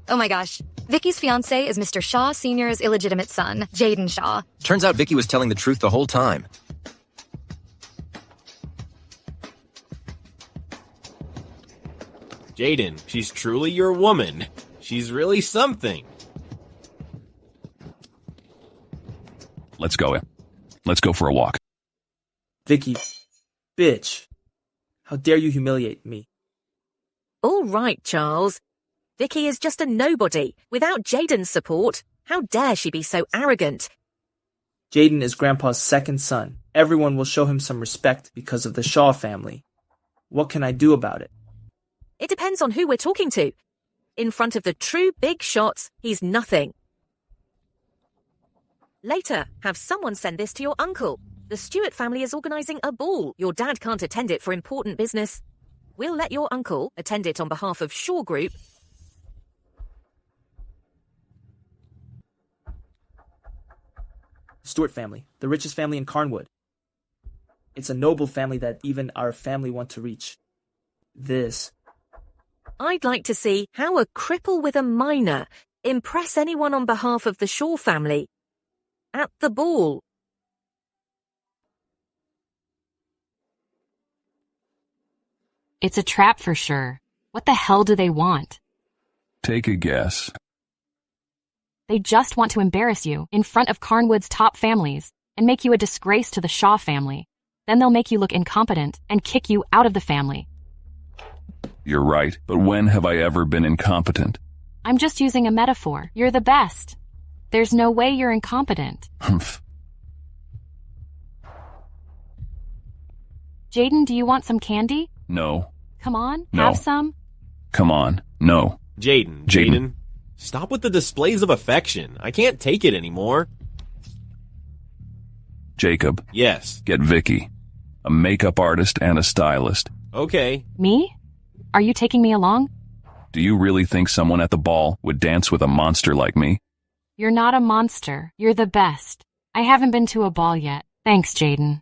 Oh my gosh. Vicki's fiancé is Mr. Shaw Sr.'s illegitimate son, Jaden Shaw. Turns out Vicki was telling the truth the whole time. Jaden, she's truly your woman. She's really something. Let's go. Let's go for a walk. Vicki, bitch. How dare you humiliate me? All right, Charles. Vicki is just a nobody, without Jaden's support. How dare she be so arrogant? Jaden is Grandpa's second son. Everyone will show him some respect because of the Shaw family. What can I do about it? It depends on who we're talking to. In front of the true big shots, he's nothing. Later, have someone send this to your uncle. The Stewart family is organising a ball. Your dad can't attend it for important business. We'll let your uncle attend it on behalf of Shaw Group. Stewart family, the richest family in Carnwood. It's a noble family that even our family want to reach. This. I'd like to see how a cripple with a minor impress anyone on behalf of the Shaw family. At the ball. It's a trap for sure. What the hell do they want? Take a guess. They just want to embarrass you in front of Carnwood's top families and make you a disgrace to the Shaw family. Then they'll make you look incompetent and kick you out of the family. You're right, but when have I ever been incompetent? I'm just using a metaphor. You're the best. There's no way you're incompetent. Humph. Jaden, do you want some candy? No. Come on, No. have some. Come on. No. Jaden. Stop with the displays of affection. I can't take it anymore. Jacob. Yes. Get Vicki. A makeup artist and a stylist. Okay. Me? Are you taking me along? Do you really think someone at the ball would dance with a monster like me? You're not a monster. You're the best. I haven't been to a ball yet. Thanks, Jaden.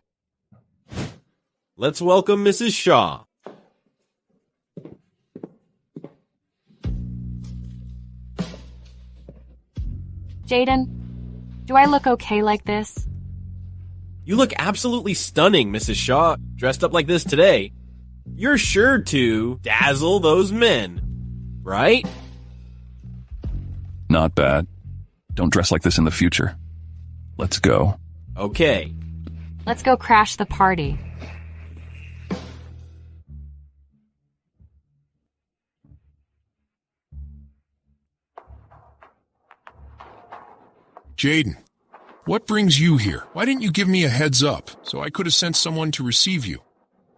Let's welcome Mrs. Shaw. Jaden, do I look okay like this? You look absolutely stunning, Mrs. Shaw, dressed up like this today. You're sure to dazzle those men, right? Not bad. Don't dress like this in the future. Let's go. Okay. Let's go crash the party. Jaden, what brings you here? Why didn't you give me a heads up so I could have sent someone to receive you?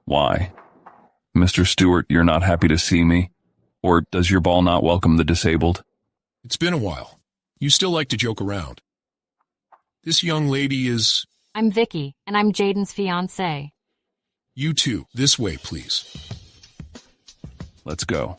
Why? Mr. Stewart, you're not happy to see me? Or does your ball not welcome the disabled? It's been a while. You still like to joke around. This young lady is... I'm Vicki, and I'm Jaden's fiancé. You two, this way, please. Let's go.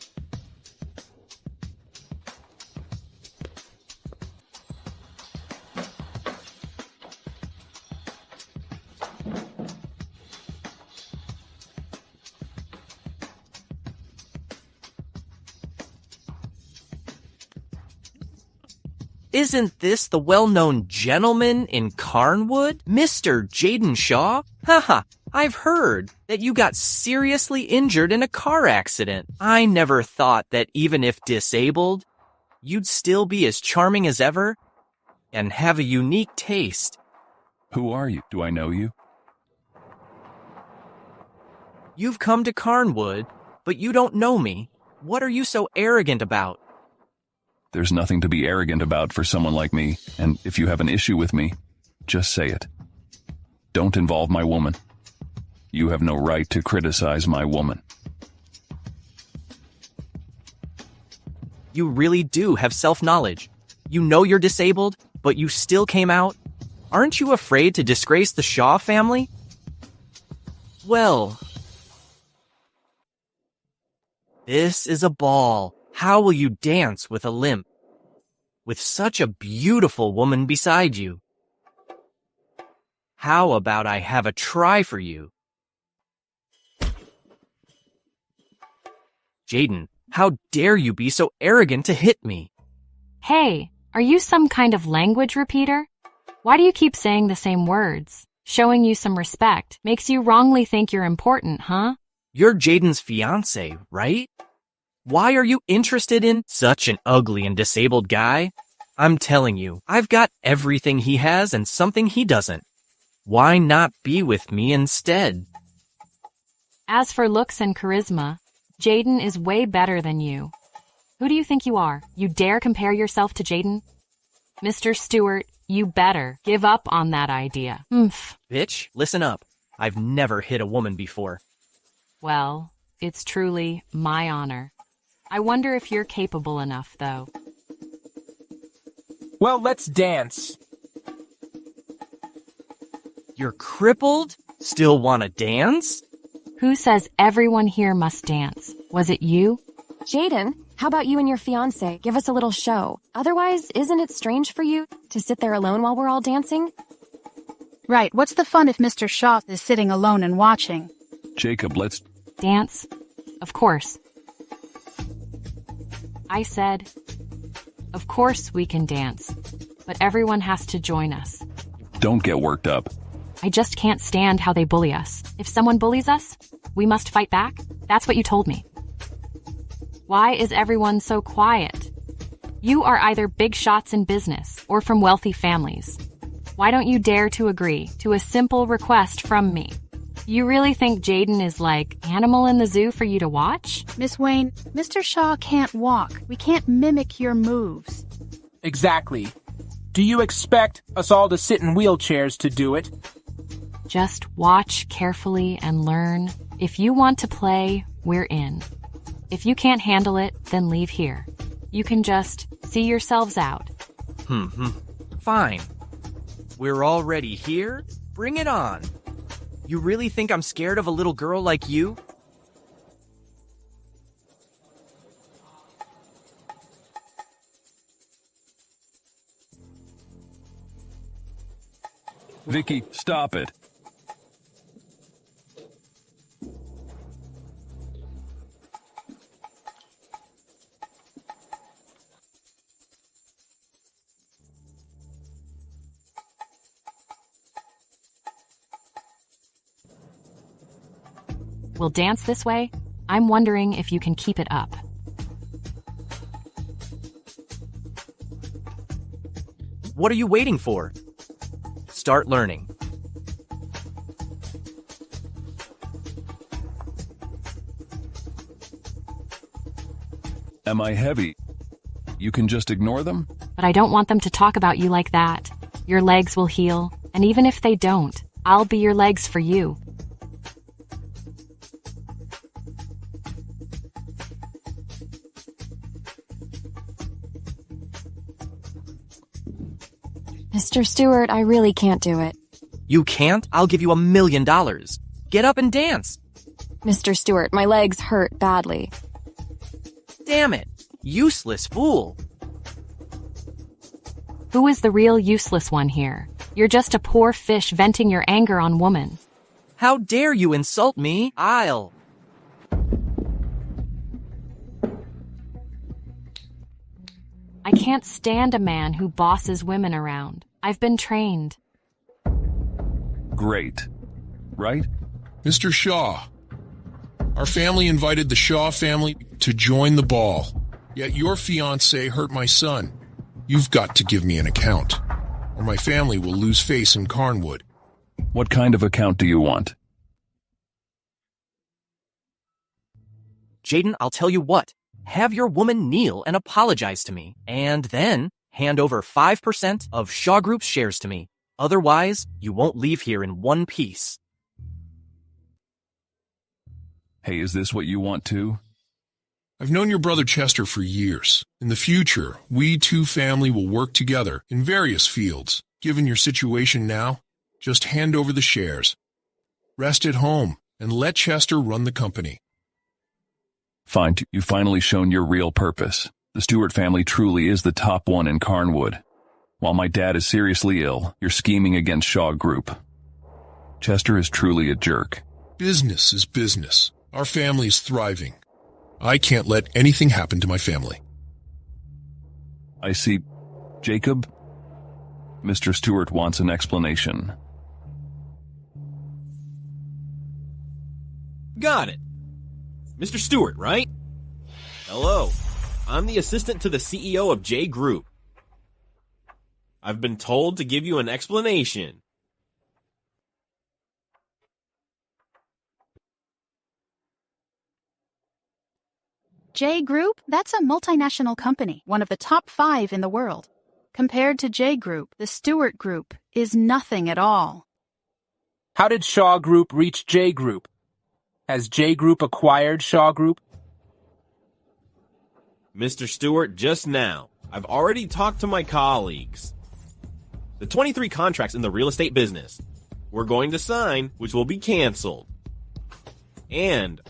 Isn't this the well-known gentleman in Carnwood, Mr. Jaden Shaw? Haha, I've heard that you got seriously injured in a car accident. I never thought that even if disabled, you'd still be as charming as ever and have a unique taste. Who are you? Do I know you? You've come to Carnwood, but you don't know me. What are you so arrogant about? There's nothing to be arrogant about for someone like me, and if you have an issue with me, just say it. Don't involve my woman. You have no right to criticize my woman. You really do have self-knowledge. You know you're disabled, but you still came out. Aren't you afraid to disgrace the Shaw family? Well, this is a ball. How will you dance with a limp? With such a beautiful woman beside you? How about I have a try for you? Jaden, how dare you be so arrogant to hit me? Hey, are you some kind of language repeater? Why do you keep saying the same words? Showing you some respect makes you wrongly think you're important, huh? You're Jaden's fiance, right? Why are you interested in such an ugly and disabled guy? I'm telling you, I've got everything he has and something he doesn't. Why not be with me instead? As for looks and charisma, Jaden is way better than you. Who do you think you are? You dare compare yourself to Jaden? Mr. Stewart, you better give up on that idea. Bitch, listen up. I've never hit a woman before. Well, it's truly my honor. I wonder if you're capable enough, though. Well, let's dance. You're crippled? Still want to dance? Who says everyone here must dance? Was it you? Jaden, how about you and your fiancé give us a little show? Otherwise, isn't it strange for you to sit there alone while we're all dancing? Right, what's the fun if Mr. Shaw is sitting alone and watching? Jacob, let's... Dance? Of course. I said, of course we can dance, but everyone has to join us. Don't get worked up. I just can't stand how they bully us. If someone bullies us, we must fight back? That's what you told me. Why is everyone so quiet? You are either big shots in business or from wealthy families. Why don't you dare to agree to a simple request from me? You really think Jaden is like animal in the zoo for you to watch? Miss Wayne, Mr. Shaw can't walk. We can't mimic your moves. Exactly. Do you expect us all to sit in wheelchairs to do it? Just watch carefully and learn. If you want to play, we're in. If you can't handle it, then leave here. You can just see yourselves out. Fine. We're already here? Bring it on. You really think I'm scared of a little girl like you? Vicki, stop it. We'll dance this way? I'm wondering if you can keep it up. What are you waiting for? Start learning. Am I heavy? You can just ignore them? But I don't want them to talk about you like that. Your legs will heal, and even if they don't, I'll be your legs for you. Mr. Stewart, I really can't do it. You can't? I'll give you $1 million. Get up and dance. Mr. Stewart, my legs hurt badly. Damn it. Useless fool. Who is the real useless one here? You're just a poor fish venting your anger on woman. How dare you insult me? I'll... I can't stand a man who bosses women around. I've been trained. Great. Right? Mr. Shaw, our family invited the Shaw family to join the ball, yet your fiancé hurt my son. You've got to give me an account, or my family will lose face in Carnwood. What kind of account do you want? Jaden, I'll tell you what. Have your woman kneel and apologize to me, and then hand over 5% of Shaw Group's shares to me. Otherwise, you won't leave here in one piece. Hey, is this what you want too? I've known your brother Chester for years. In the future, we two family will work together in various fields. Given your situation now, just hand over the shares. Rest at home and let Chester run the company. Fine, you've finally shown your real purpose. The Stewart family truly is the top one in Carnwood. While my dad is seriously ill, you're scheming against Shaw Group. Chester is truly a jerk. Business is business. Our family is thriving. I can't let anything happen to my family. I see. Jacob? Mr. Stewart wants an explanation. Got it. Mr. Stewart, right? Hello. I'm the assistant to the CEO of J Group. I've been told to give you an explanation. J Group? That's a multinational company, one of the top 5 in the world. Compared to J Group, the Stewart Group is nothing at all. How did Shaw Group reach J Group? Has J Group acquired Shaw Group? Mr. Stewart, just now, I've already talked to my colleagues. The 23 contracts in the real estate business we're going to sign, which will be canceled. And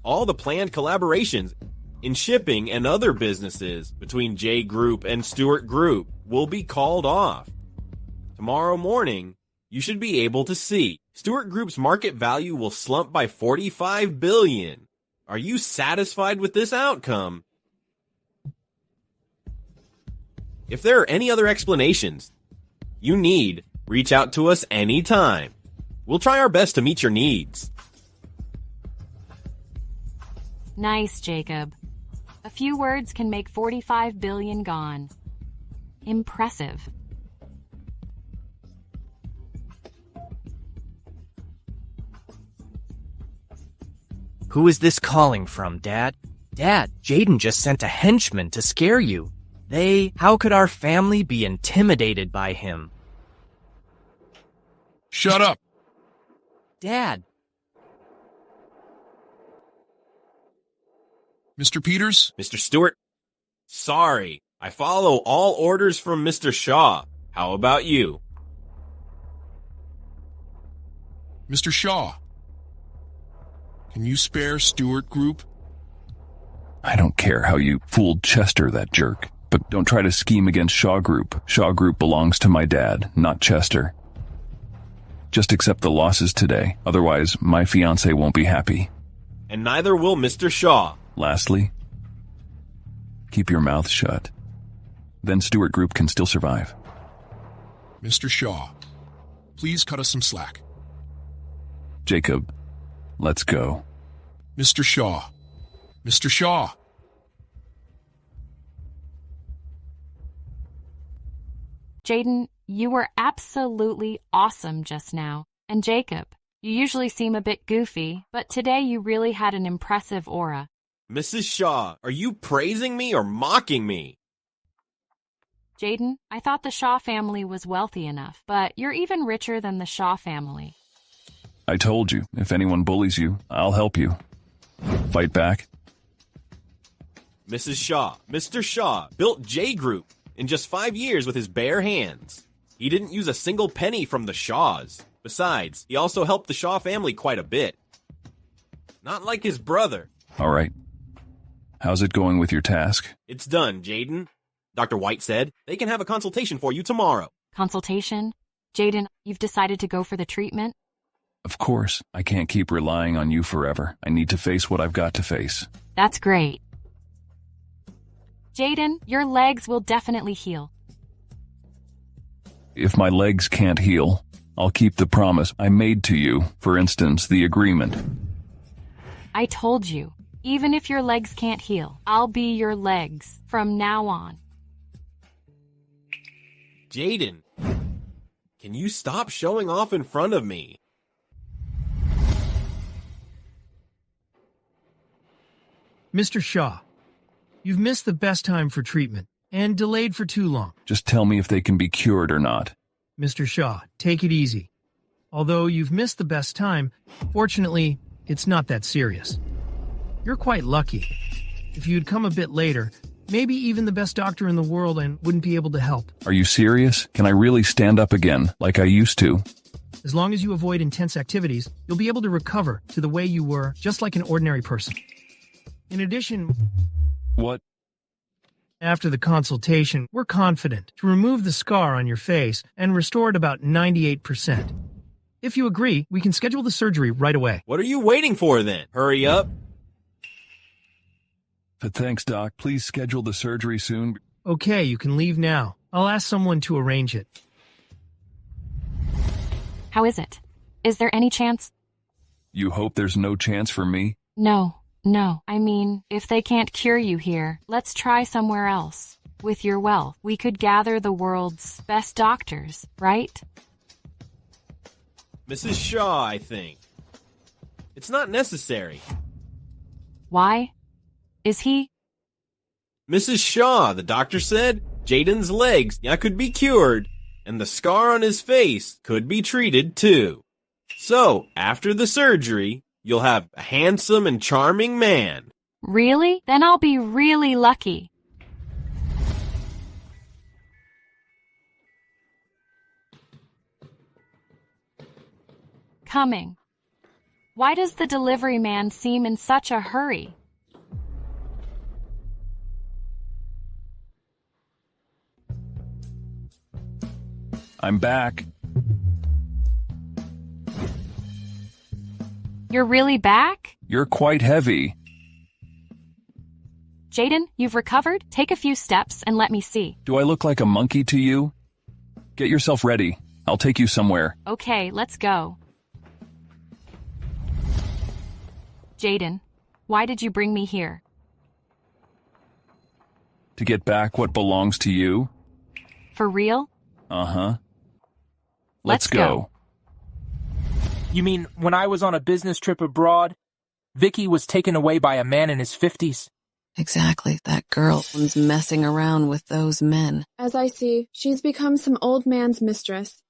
all the planned collaborations in shipping and other businesses between J Group and Stewart Group will be called off. Tomorrow morning, you should be able to see Stewart Group's market value will slump by $45 billion. Are you satisfied with this outcome? If there are any other explanations you need, reach out to us anytime. We'll try our best to meet your needs. Nice, Jacob. A few words can make 45 billion gone. Impressive. Who is this calling from, Dad? Dad, Jaden just sent a henchman to scare you. How could our family be intimidated by him? Shut up! Dad. Mr. Peters? Mr. Stewart? Sorry, I follow all orders from Mr. Shaw. How about you? Mr. Shaw? Can you spare Stewart Group? I don't care how you fooled Chester, that jerk. But don't try to scheme against Shaw Group. Shaw Group belongs to my dad, not Chester. Just accept the losses today, otherwise my fiancé won't be happy. And neither will Mr. Shaw. Lastly, keep your mouth shut. Then Stewart Group can still survive. Mr. Shaw, please cut us some slack. Jacob, let's go. Mr. Shaw. Mr. Shaw. Jaden, you were absolutely awesome just now. And Jacob, you usually seem a bit goofy, but today you really had an impressive aura. Mrs. Shaw, are you praising me or mocking me? Jaden, I thought the Shaw family was wealthy enough, but you're even richer than the Shaw family. I told you, if anyone bullies you, I'll help you. Fight back. Mrs. Shaw, Mr. Shaw built J Group in just 5 years with his bare hands. He didn't use a single penny from the Shaws. Besides, he also helped the Shaw family quite a bit. Not like his brother. All right. How's it going with your task? It's done, Jaden. Dr. White said they can have a consultation for you tomorrow. Consultation? Jaden, you've decided to go for the treatment? Of course. I can't keep relying on you forever. I need to face what I've got to face. That's great. Jaden, your legs will definitely heal. If my legs can't heal, I'll keep the promise I made to you, for instance, the agreement. I told you, even if your legs can't heal, I'll be your legs from now on. Jaden, can you stop showing off in front of me? Mr. Shaw, you've missed the best time for treatment and delayed for too long. Just tell me if they can be cured or not. Mr. Shaw, take it easy. Although you've missed the best time, fortunately, it's not that serious. You're quite lucky. If you'd come a bit later, maybe even the best doctor in the world and wouldn't be able to help. Are you serious? Can I really stand up again, like I used to? As long as you avoid intense activities, you'll be able to recover to the way you were, just like an ordinary person. In addition... What? After the consultation, we're confident to remove the scar on your face and restore it about 98%. If you agree, we can schedule the surgery right away. What are you waiting for then? Hurry up. But thanks, Doc. Please schedule the surgery soon. Okay, you can leave now. I'll ask someone to arrange it. How is it? Is there any chance? You hope there's no chance for me? No. I mean, if they can't cure you here, let's try somewhere else. With your wealth, we could gather the world's best doctors, right? Mrs. Shaw, I think. It's not necessary. Why? Is he? Mrs. Shaw, the doctor said, Jaden's legs could be cured, and the scar on his face could be treated too. So, after the surgery, you'll have a handsome and charming man. Really? Then I'll be really lucky. Coming. Why does the delivery man seem in such a hurry? I'm back. You're really back? You're quite heavy. Jaden, you've recovered? Take a few steps and let me see. Do I look like a monkey to you? Get yourself ready. I'll take you somewhere. Okay, let's go. Jaden, why did you bring me here? To get back what belongs to you? For real? Uh-huh. Let's go. You mean when I was on a business trip abroad, Vicki was taken away by a man in his 50s? Exactly. That girl was messing around with those men. As I see, she's become some old man's mistress.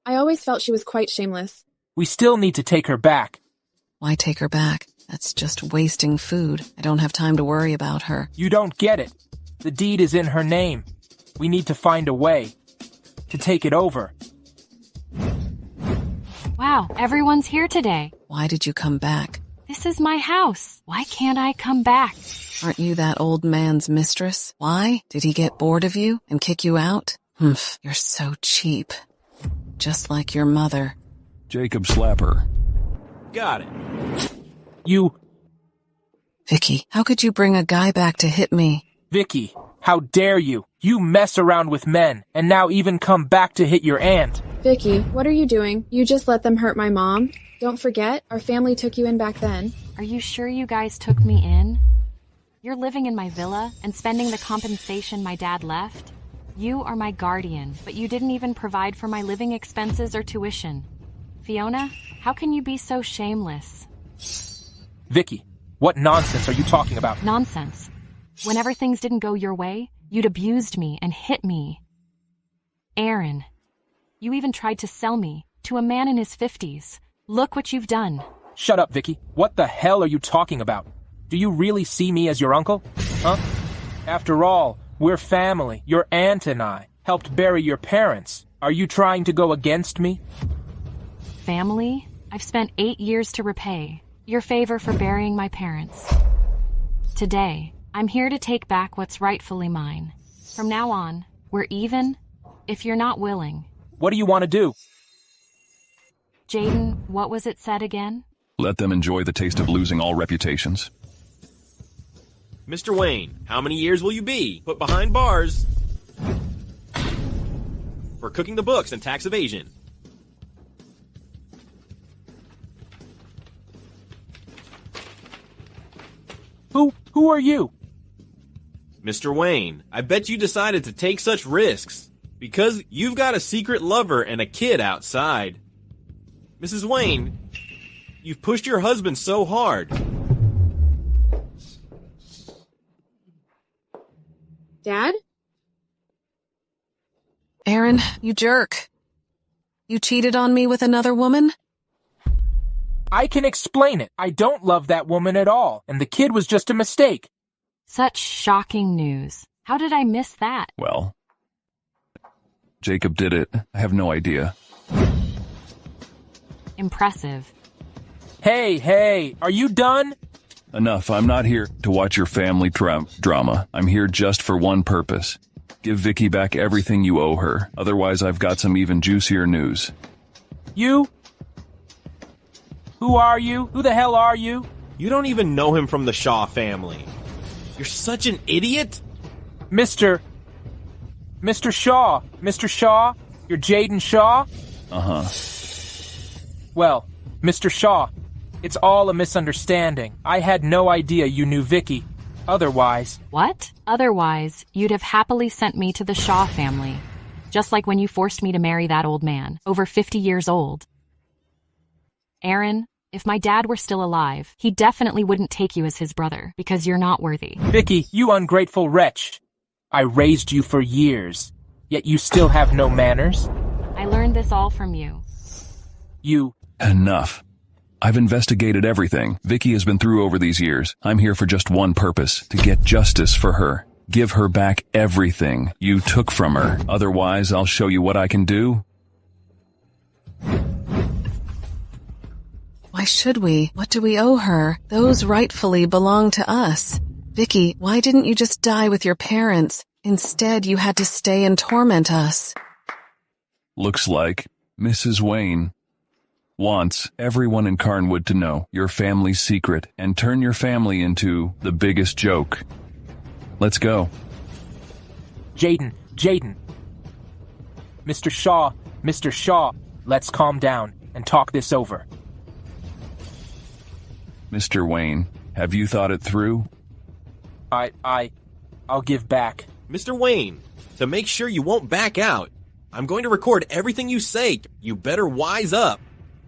I always felt she was quite shameless. We still need to take her back. Why take her back? That's just wasting food. I don't have time to worry about her. You don't get it. The deed is in her name. We need to find a way to take it over. Wow, everyone's here today. Why did you come back? This is my house. Why can't I come back? Aren't you that old man's mistress? Why? Did he get bored of you and kick you out? Humph, you're so cheap. Just like your mother. Jacob Slapper. Got it. Vicki, how could you bring a guy back to hit me? Vicki, how dare you? You mess around with men, and now even come back to hit your aunt. Vicki, what are you doing? You just let them hurt my mom? Don't forget, our family took you in back then. Are you sure you guys took me in? You're living in my villa and spending the compensation my dad left? You are my guardian, but you didn't even provide for my living expenses or tuition. Fiona, how can you be so shameless? Vicki, what nonsense are you talking about? Nonsense. Whenever things didn't go your way, you'd abused me and hit me. Aaron, you even tried to sell me to a man in his 50s. Look what you've done. Shut up, Vicki. What the hell are you talking about? Do you really see me as your uncle? Huh? After all, we're family. Your aunt and I helped bury your parents. Are you trying to go against me? Family? I've spent 8 years to repay your favor for burying my parents. Today, I'm here to take back what's rightfully mine. From now on, we're even, if you're not willing. What do you want to do? Jaden, what was it said again? Let them enjoy the taste of losing all reputations. Mr. Wayne, how many years will you be put behind bars for cooking the books and tax evasion? Who are you? Mr. Wayne, I bet you decided to take such risks because you've got a secret lover and a kid outside. Mrs. Wayne, you've pushed your husband so hard. Dad? Aaron, you jerk. You cheated on me with another woman? I can explain it. I don't love that woman at all, and the kid was just a mistake. Such shocking news. How did I miss that? Well, Jacob did it. I have no idea. Impressive. Hey, are you done? Enough. I'm not here to watch your family drama. I'm here just for one purpose. Give Vicki back everything you owe her. Otherwise, I've got some even juicier news. You? Who are you? Who the hell are you? You don't even know him from the Shaw family. You're such an idiot. Mr. Mr. Shaw! Mr. Shaw? You're Jaden Shaw? Uh-huh. Well, Mr. Shaw, it's all a misunderstanding. I had no idea you knew Vicki. Otherwise... What? Otherwise, you'd have happily sent me to the Shaw family. Just like when you forced me to marry that old man, over 50 years old. Aaron, if my dad were still alive, he definitely wouldn't take you as his brother, because you're not worthy. Vicki, you ungrateful wretch. I raised you for years, yet you still have no manners. I learned this all from you. You... Enough. I've investigated everything Vicki has been through over these years. I'm here for just one purpose, to get justice for her. Give her back everything you took from her. Otherwise, I'll show you what I can do. Why should we? What do we owe her? Those rightfully belong to us. Vicki, why didn't you just die with your parents? Instead, you had to stay and torment us. Looks like Mrs. Wayne wants everyone in Carnwood to know your family's secret and turn your family into the biggest joke. Let's go. Jaden. Mr. Shaw, let's calm down and talk this over. Mr. Wayne, have you thought it through? I'll give back. Mr. Wayne, to make sure you won't back out, I'm going to record everything you say. You better wise up.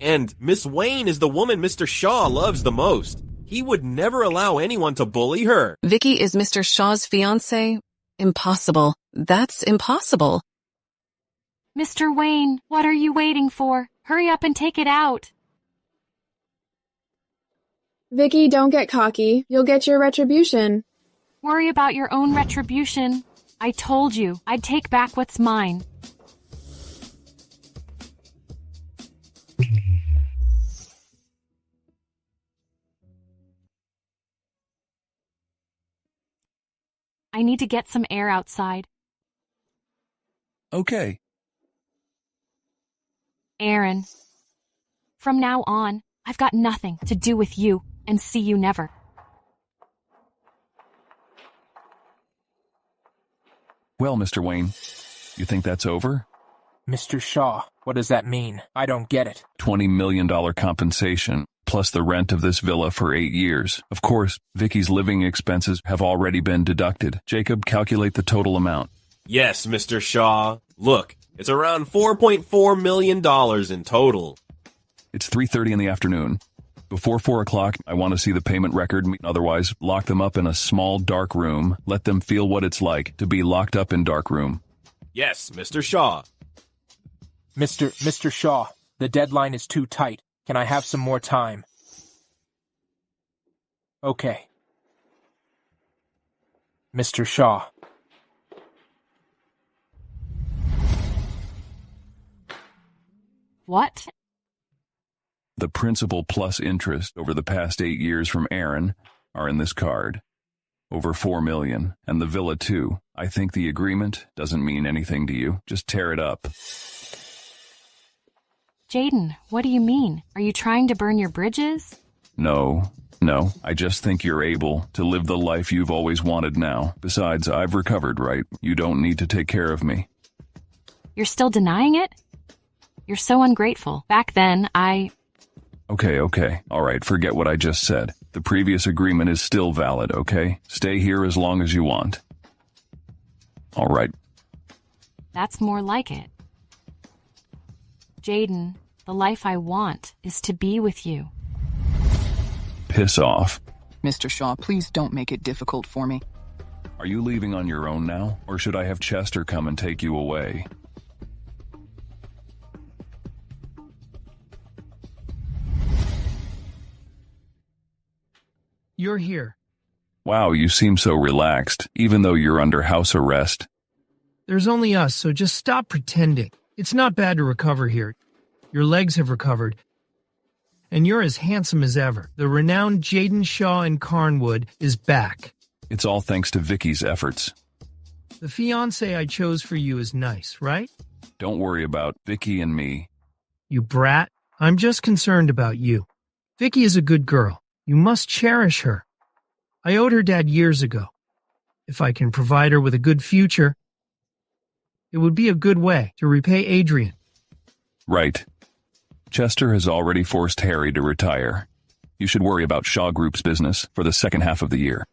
And Miss Wayne is the woman Mr. Shaw loves the most. He would never allow anyone to bully her. Vicki is Mr. Shaw's fiancée? Impossible. That's impossible. Mr. Wayne, what are you waiting for? Hurry up and take it out. Vicki, don't get cocky. You'll get your retribution. Worry about your own retribution. I told you, I'd take back what's mine. I need to get some air outside. Okay. Aaron, from now on, I've got nothing to do with you, and see you never. Well, Mr. Wayne, you think that's over? Mr. Shaw, what does that mean? I don't get it. $20 million compensation, plus the rent of this villa for 8 years. Of course, Vicki's living expenses have already been deducted. Jacob, calculate the total amount. Yes, Mr. Shaw. Look, it's around $4.4 million in total. It's 3:30 in the afternoon. Before 4 o'clock, I want to see the payment record. Otherwise, lock them up in a small, dark room. Let them feel what it's like to be locked up in dark room. Yes, Mr. Shaw. Mr. Shaw, the deadline is too tight. Can I have some more time? Okay. Mr. Shaw. What? The principal plus interest over the past 8 years from Aaron are in this card. Over $4 million. And the villa too. I think the agreement doesn't mean anything to you. Just tear it up. Jaden, what do you mean? Are you trying to burn your bridges? No. I just think you're able to live the life you've always wanted now. Besides, I've recovered, right? You don't need to take care of me. You're still denying it? You're so ungrateful. Back then, Okay. All right, forget what I just said. The previous agreement is still valid, okay? Stay here as long as you want. All right. That's more like it. Jaden, the life I want is to be with you. Piss off. Mr. Shaw, please don't make it difficult for me. Are you leaving on your own now, or should I have Chester come and take you away? You're here. Wow, you seem so relaxed, even though you're under house arrest. There's only us, so just stop pretending. It's not bad to recover here. Your legs have recovered. And you're as handsome as ever. The renowned Jaden Shaw in Carnwood is back. It's all thanks to Vicki's efforts. The fiancé I chose for you is nice, right? Don't worry about Vicki and me. You brat. I'm just concerned about you. Vicki is a good girl. You must cherish her. I owed her dad years ago. If I can provide her with a good future, It would be a good way to repay Adrian. Right. Chester has already forced Harry to retire. You should worry about Shaw Group's business for the second half of the year.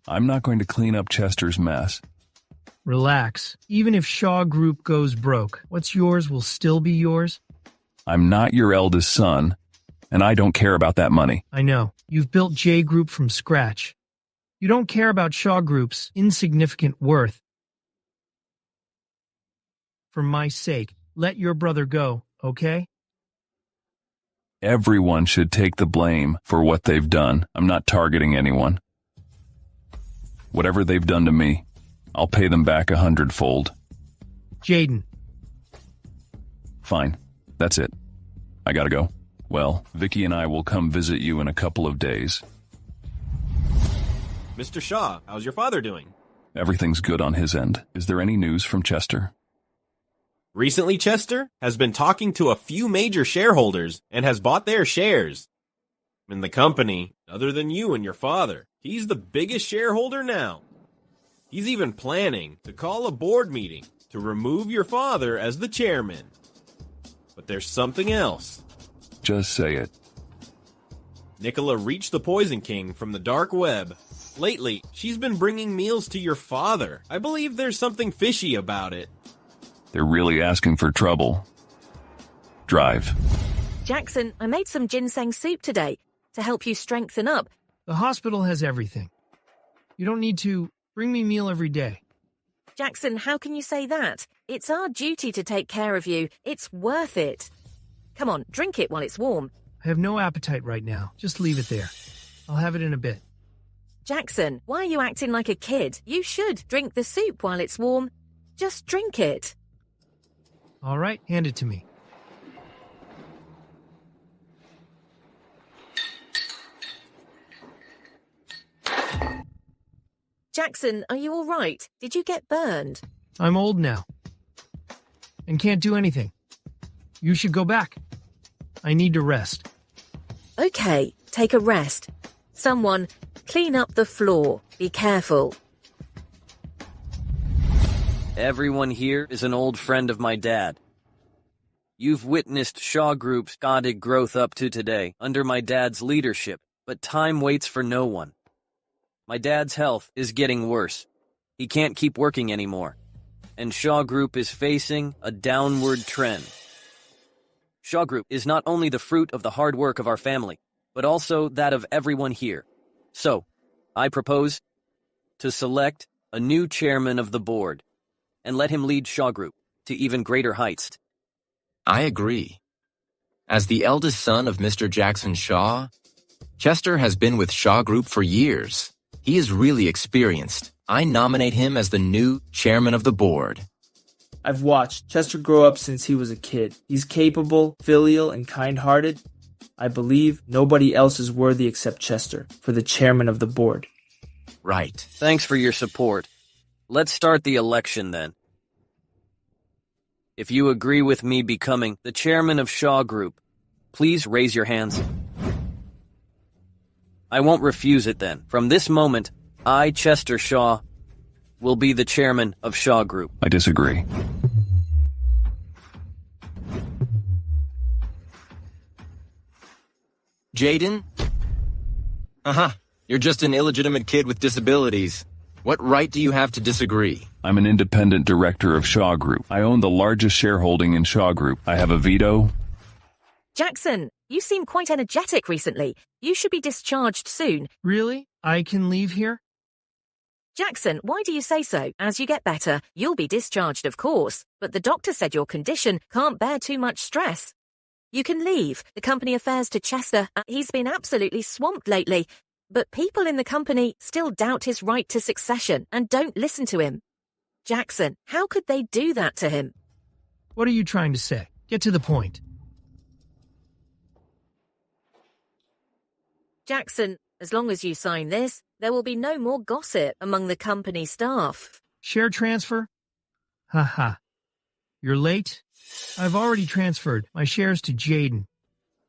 I'm not going to clean up Chester's mess. Relax. Even if Shaw Group goes broke, what's yours will still be yours. I'm not your eldest son, and I don't care about that money. I know. You've built J Group from scratch. You don't care about Shaw Group's insignificant worth. For my sake, let your brother go, okay? Everyone should take the blame for what they've done. I'm not targeting anyone. Whatever they've done to me, I'll pay them back 100-fold. Jaden. Fine. That's it. I gotta go. Well, Vicki and I will come visit you in a couple of days. Mr. Shaw, how's your father doing? Everything's good on his end. Is there any news from Chester? Recently, Chester has been talking to a few major shareholders and has bought their shares in the company, other than you and your father. He's the biggest shareholder now. He's even planning to call a board meeting to remove your father as the chairman. But there's something else. Just say it. Nicola reached the Poison King from the dark web. Lately, she's been bringing meals to your father. I believe there's something fishy about it. They're really asking for trouble. Drive. Jackson, I made some ginseng soup today to help you strengthen up. The hospital has everything. You don't need to bring me meal every day. Jackson, how can you say that? It's our duty to take care of you. It's worth it. Come on, drink it while it's warm. I have no appetite right now. Just leave it there. I'll have it in a bit. Jackson, why are you acting like a kid? You should drink the soup while it's warm. Just drink it. All right, hand it to me. Jackson, are you all right? Did you get burned? I'm old now and can't do anything. You should go back. I need to rest. Okay, take a rest. Someone, clean up the floor. Be careful. Everyone here is an old friend of my dad. You've witnessed Shaw Group's godly growth up to today under my dad's leadership, but time waits for no one. My dad's health is getting worse. He can't keep working anymore, and Shaw Group is facing a downward trend. Shaw Group is not only the fruit of the hard work of our family, but also that of everyone here. So, I propose to select a new chairman of the board and let him lead Shaw Group to even greater heights. I agree. As the eldest son of Mr. Jackson Shaw, Chester has been with Shaw Group for years. He is really experienced. I nominate him as the new chairman of the board. I've watched Chester grow up since he was a kid. He's capable, filial, and kind-hearted. I believe nobody else is worthy except Chester for the chairman of the board. Right. Thanks for your support. Let's start the election then. If you agree with me becoming the chairman of Shaw Group, please raise your hands. I won't refuse it then. From this moment, I, Chester Shaw, will be the chairman of Shaw Group. I disagree. Jaden? You're just an illegitimate kid with disabilities. What right do you have to disagree? I'm an independent director of Shaw Group. I own the largest shareholding in Shaw Group. I have a veto. Jackson, you seem quite energetic recently. You should be discharged soon. Really? I can leave here? Jackson, why do you say so? As you get better, you'll be discharged, of course. But the doctor said your condition can't bear too much stress. You can leave the company affairs to Chester. He's been absolutely swamped lately. But people in the company still doubt his right to succession and don't listen to him. Jackson, how could they do that to him? What are you trying to say? Get to the point. Jackson, as long as you sign this, there will be no more gossip among the company staff. Share transfer? Haha. You're late? I've already transferred my shares to Jaden.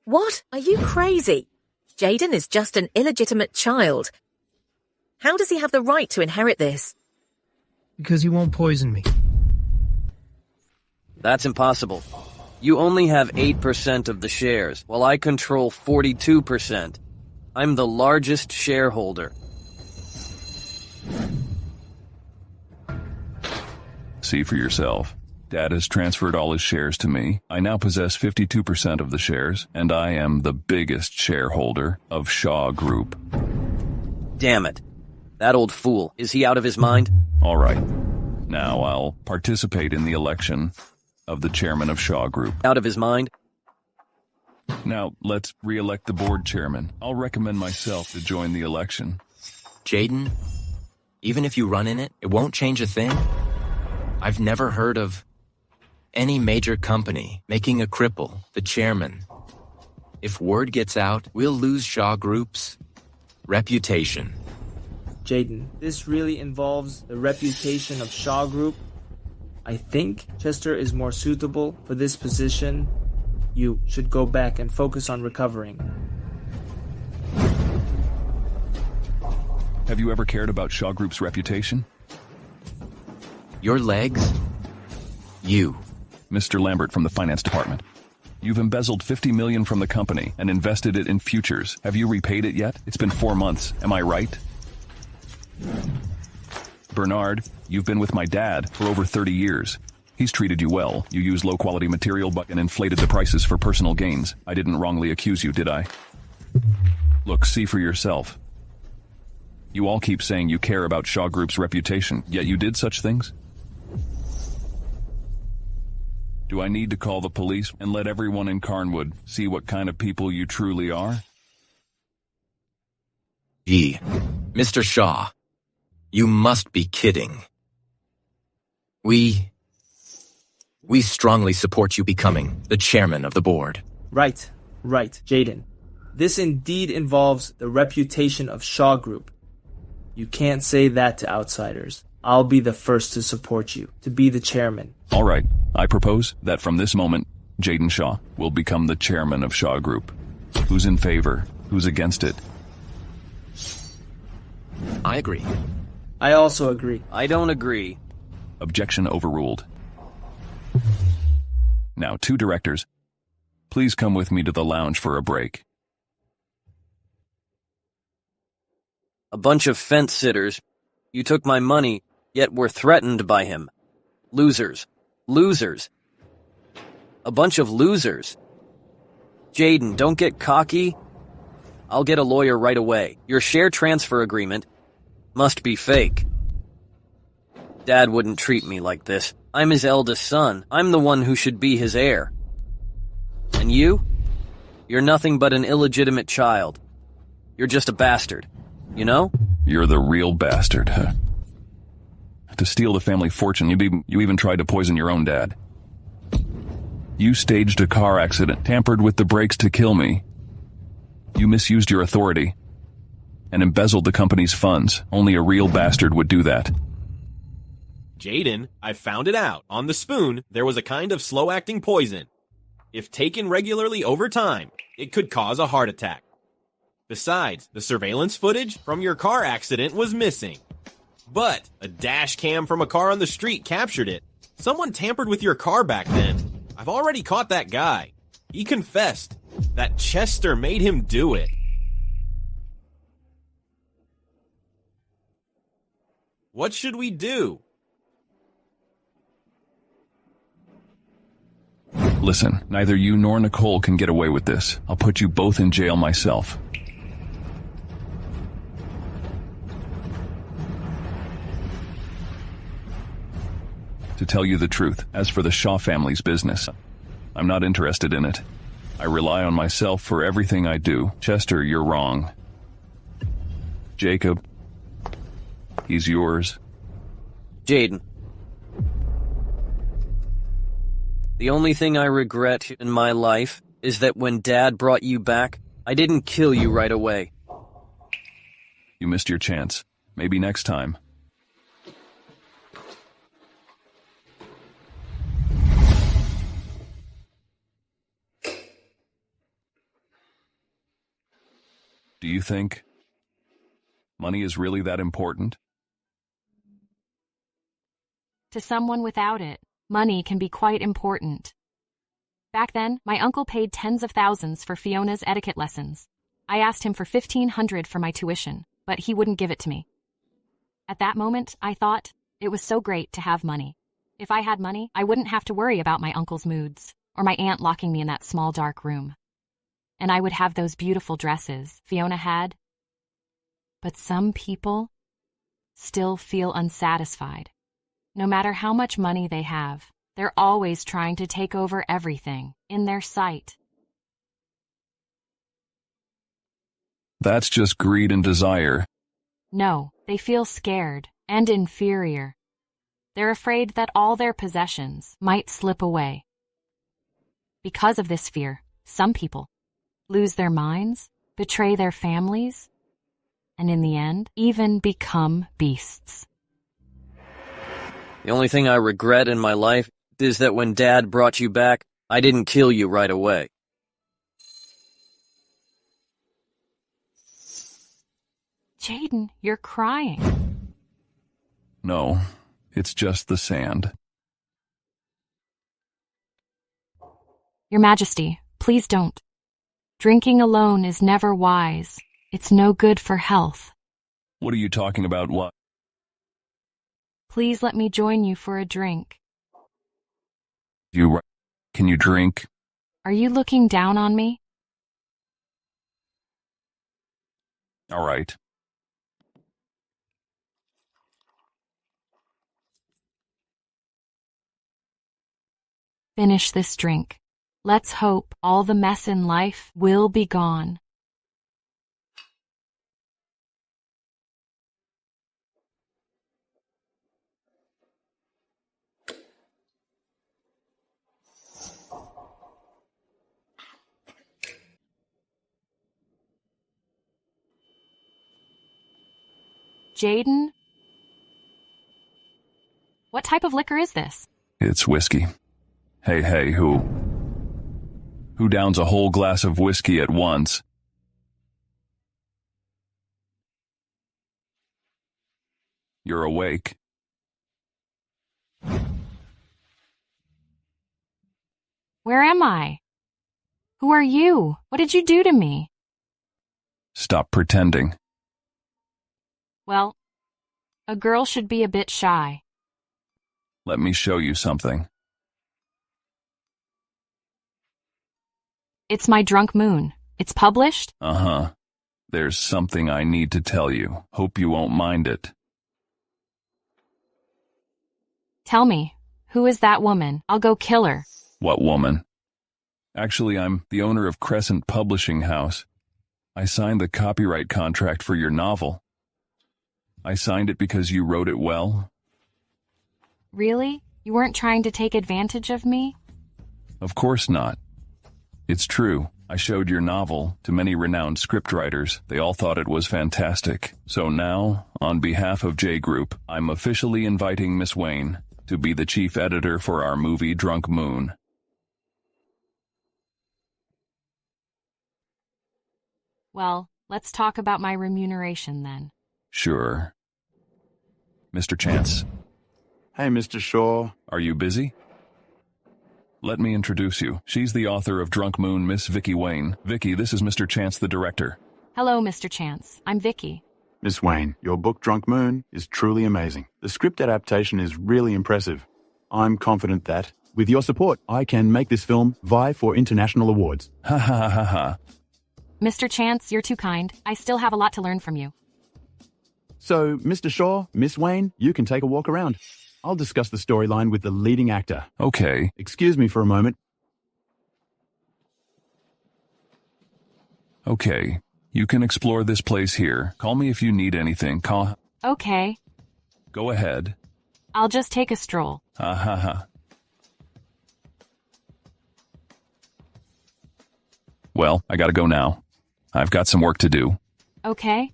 What? Are you crazy? Jaden is just an illegitimate child. How does he have the right to inherit this? Because he won't poison me. That's impossible. You only have 8% of the shares, while I control 42%. I'm the largest shareholder. See for yourself. Dad has transferred all his shares to me. I now possess 52% of the shares, and I am the biggest shareholder of Shaw Group. Damn it. That old fool. Is he out of his mind? All right. Now I'll participate in the election of the chairman of Shaw Group. Out of his mind? Now, let's re-elect the board chairman. I'll recommend myself to join the election. Jaden, even if you run in it, it won't change a thing. I've never heard of any major company making a cripple the chairman. If word gets out, we'll lose Shaw Group's reputation. Jaden, this really involves the reputation of Shaw Group. I think Chester is more suitable for this position. You should go back and focus on recovering. Have you ever cared about Shaw Group's reputation? Your legs? You. Mr. Lambert from the finance department. You've embezzled $50 million from the company and invested it in futures. Have you repaid it yet? It's been 4 months. Am I right? Bernard, you've been with my dad for over 30 years. He's treated you well. You used low-quality material and inflated the prices for personal gains. I didn't wrongly accuse you, did I? Look, see for yourself. You all keep saying you care about Shaw Group's reputation, yet you did such things? Do I need to call the police and let everyone in Carnwood see what kind of people you truly are? Gee, Mr. Shaw, you must be kidding. We strongly support you becoming the chairman of the board. Right, Jaden. This indeed involves the reputation of Shaw Group. You can't say that to outsiders. I'll be the first to support you, to be the chairman. All right, I propose that from this moment, Jaden Shaw will become the chairman of Shaw Group. Who's in favor? Who's against it? I agree. I also agree. I don't agree. Objection overruled. Now, 2 directors, please come with me to the lounge for a break. A bunch of fence-sitters. You took my money, yet were threatened by him. Losers. Losers. A bunch of losers. Jaden, don't get cocky. I'll get a lawyer right away. Your share transfer agreement must be fake. Dad wouldn't treat me like this. I'm his eldest son. I'm the one who should be his heir. And you? You're nothing but an illegitimate child. You're just a bastard. You know? You're the real bastard, huh? To steal the family fortune, you even tried to poison your own dad. You staged a car accident, tampered with the brakes to kill me. You misused your authority and embezzled the company's funds. Only a real bastard would do that. Jaden, I found it out. On the spoon, there was a kind of slow-acting poison. If taken regularly over time, it could cause a heart attack. Besides, the surveillance footage from your car accident was missing. But a dash cam from a car on the street captured it. Someone tampered with your car back then. I've already caught that guy. He confessed that Chester made him do it. What should we do? Listen, neither you nor Nicole can get away with this. I'll put you both in jail myself. To tell you the truth, as for the Shaw family's business, I'm not interested in it. I rely on myself for everything I do. Chester, you're wrong. Jacob, he's yours. Jaden. The only thing I regret in my life is that when Dad brought you back, I didn't kill you right away. You missed your chance. Maybe next time. Do you think money is really that important? To someone without it, money can be quite important. Back then, my uncle paid tens of thousands for Fiona's etiquette lessons. I asked him for $1,500 for my tuition, but he wouldn't give it to me. At that moment, I thought it was so great to have money. If I had money, I wouldn't have to worry about my uncle's moods or my aunt locking me in that small dark room. And I would have those beautiful dresses Fiona had. But some people still feel unsatisfied. No matter how much money they have, they're always trying to take over everything in their sight. That's just greed and desire. No, they feel scared and inferior. They're afraid that all their possessions might slip away. Because of this fear, some people lose their minds, betray their families, and in the end, even become beasts. The only thing I regret in my life is that when Dad brought you back, I didn't kill you right away. Jaden, you're crying. No, it's just the sand. Your Majesty, please don't. Drinking alone is never wise. It's no good for health. What are you talking about? What? Please let me join you for a drink. Can you drink? Are you looking down on me? All right. Finish this drink. Let's hope all the mess in life will be gone. Jaden? What type of liquor is this? It's whiskey. Hey, who downs a whole glass of whiskey at once? You're awake. Where am I? Who are you? What did you do to me? Stop pretending. Well, a girl should be a bit shy. Let me show you something. It's my drunk moon. It's published? Uh-huh. There's something I need to tell you. Hope you won't mind it. Tell me, who is that woman? I'll go kill her. What woman? Actually, I'm the owner of Crescent Publishing House. I signed the copyright contract for your novel. I signed it because you wrote it well. Really? You weren't trying to take advantage of me? Of course not. It's true. I showed your novel to many renowned scriptwriters. They all thought it was fantastic. So now, on behalf of J Group, I'm officially inviting Miss Wayne to be the chief editor for our movie Drunk Moon. Well, let's talk about my remuneration then. Sure. Mr. Chance. Hey, Mr. Shaw. Are you busy? Let me introduce you. She's the author of Drunk Moon, Miss Vicki Wayne. Vicki, this is Mr. Chance, the director. Hello, Mr. Chance. I'm Vicki. Miss Wayne, your book Drunk Moon is truly amazing. The script adaptation is really impressive. I'm confident that, with your support, I can make this film vie for international awards. Ha ha ha ha. Mr. Chance, you're too kind. I still have a lot to learn from you. So, Mr. Shaw, Miss Wayne, you can take a walk around. I'll discuss the storyline with the leading actor. Okay. Excuse me for a moment. Okay. You can explore this place here. Call me if you need anything. Okay. Go ahead. I'll just take a stroll. Ha ha ha. Well, I gotta go now. I've got some work to do. Okay.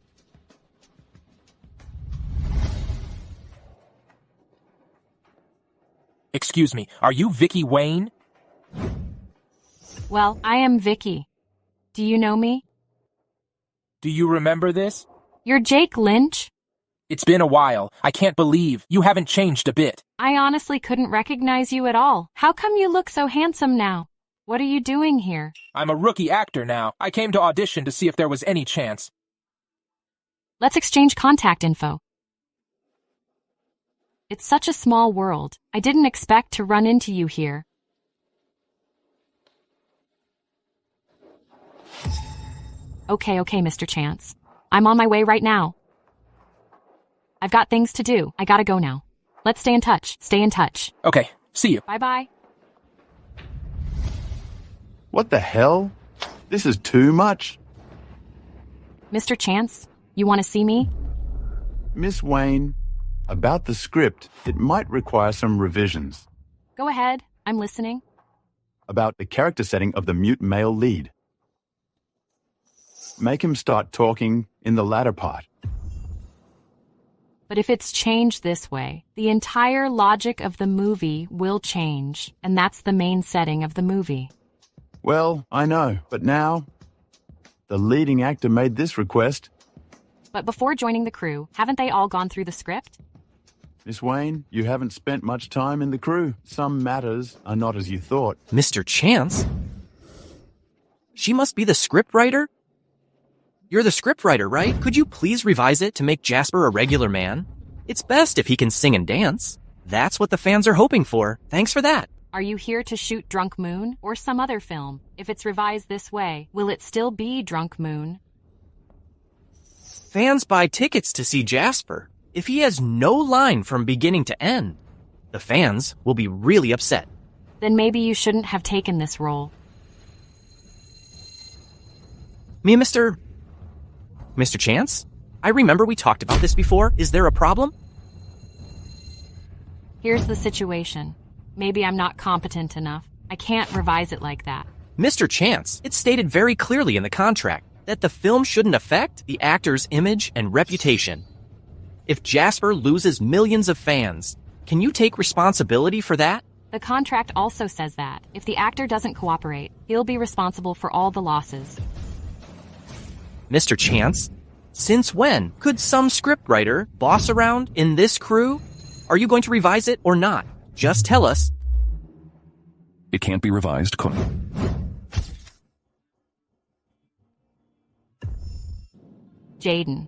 Excuse me, are you Vicki Wayne? Well, I am Vicki. Do you know me? Do you remember this? You're Jake Lynch? It's been a while. I can't believe you haven't changed a bit. I honestly couldn't recognize you at all. How come you look so handsome now? What are you doing here? I'm a rookie actor now. I came to audition to see if there was any chance. Let's exchange contact info. It's such a small world. I didn't expect to run into you here. Okay, Mr. Chance. I'm on my way right now. I've got things to do. I gotta go now. Let's stay in touch. Stay in touch. Okay, see you. Bye-bye. What the hell? This is too much. Mr. Chance, you want to see me? Miss Wayne, about the script, it might require some revisions. Go ahead. I'm listening. About the character setting of the mute male lead. Make him start talking in the latter part. But if it's changed this way, the entire logic of the movie will change, and that's the main setting of the movie. Well, I know, but now, the leading actor made this request. But before joining the crew, haven't they all gone through the script? Miss Wayne, you haven't spent much time in the crew. Some matters are not as you thought. Mr. Chance? She must be the scriptwriter? You're the scriptwriter, right? Could you please revise it to make Jasper a regular man? It's best if he can sing and dance. That's what the fans are hoping for. Thanks for that. Are you here to shoot Drunk Moon or some other film? If it's revised this way, will it still be Drunk Moon? Fans buy tickets to see Jasper. If he has no line from beginning to end, the fans will be really upset. Then maybe you shouldn't have taken this role. Me, Mr. Chance? I remember we talked about this before. Is there a problem? Here's the situation. Maybe I'm not competent enough. I can't revise it like that. Mr. Chance, it's stated very clearly in the contract that the film shouldn't affect the actor's image and reputation. If Jasper loses millions of fans, can you take responsibility for that? The contract also says that if the actor doesn't cooperate, he'll be responsible for all the losses. Mr. Chance, since when could some scriptwriter boss around in this crew? Are you going to revise it or not? Just tell us. It can't be revised. Jaden.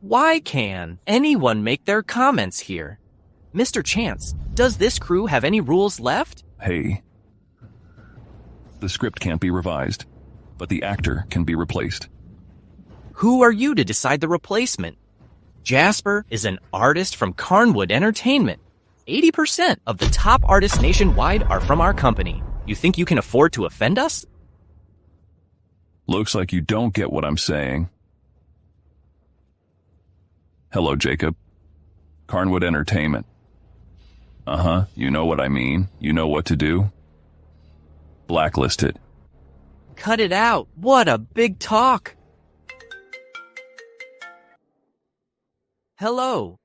Why can anyone make their comments here? Mr. Chance, does this crew have any rules left? Hey. The script can't be revised, but the actor can be replaced. Who are you to decide the replacement? Jasper is an artist from Carnwood Entertainment. 80% of the top artists nationwide are from our company. You think you can afford to offend us? Looks like you don't get what I'm saying. Hello, Jacob. Carnwood Entertainment. You know what I mean. You know what to do. Blacklist it. Cut it out. What a big talk. Hello.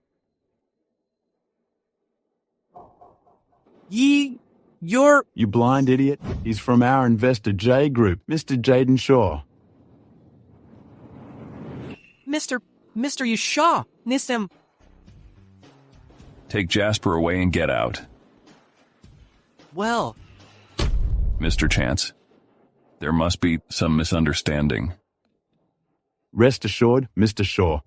You're... You blind idiot. He's from our investor J Group, Mr. Jaden Shaw. Mr. Shaw, Nisem... Take Jasper away and get out. Well... Mr. Chance, there must be some misunderstanding. Rest assured, Mr. Shaw.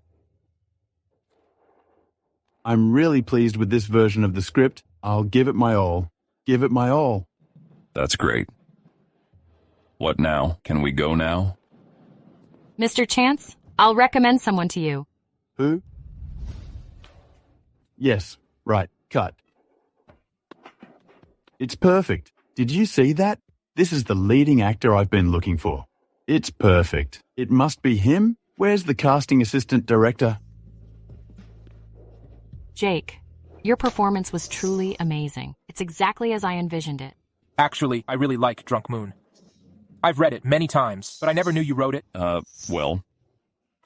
I'm really pleased with this version of the script. I'll give it my all. Give it my all. That's great. What now? Can we go now? Mr. Chance, I'll recommend someone to you. Who? Yes, right, cut. It's perfect. Did you see that? This is the leading actor I've been looking for. It's perfect. It must be him. Where's the casting assistant director? Jake, your performance was truly amazing. It's exactly as I envisioned it. Actually, I really like Drunk Moon. I've read it many times, but I never knew you wrote it. Well.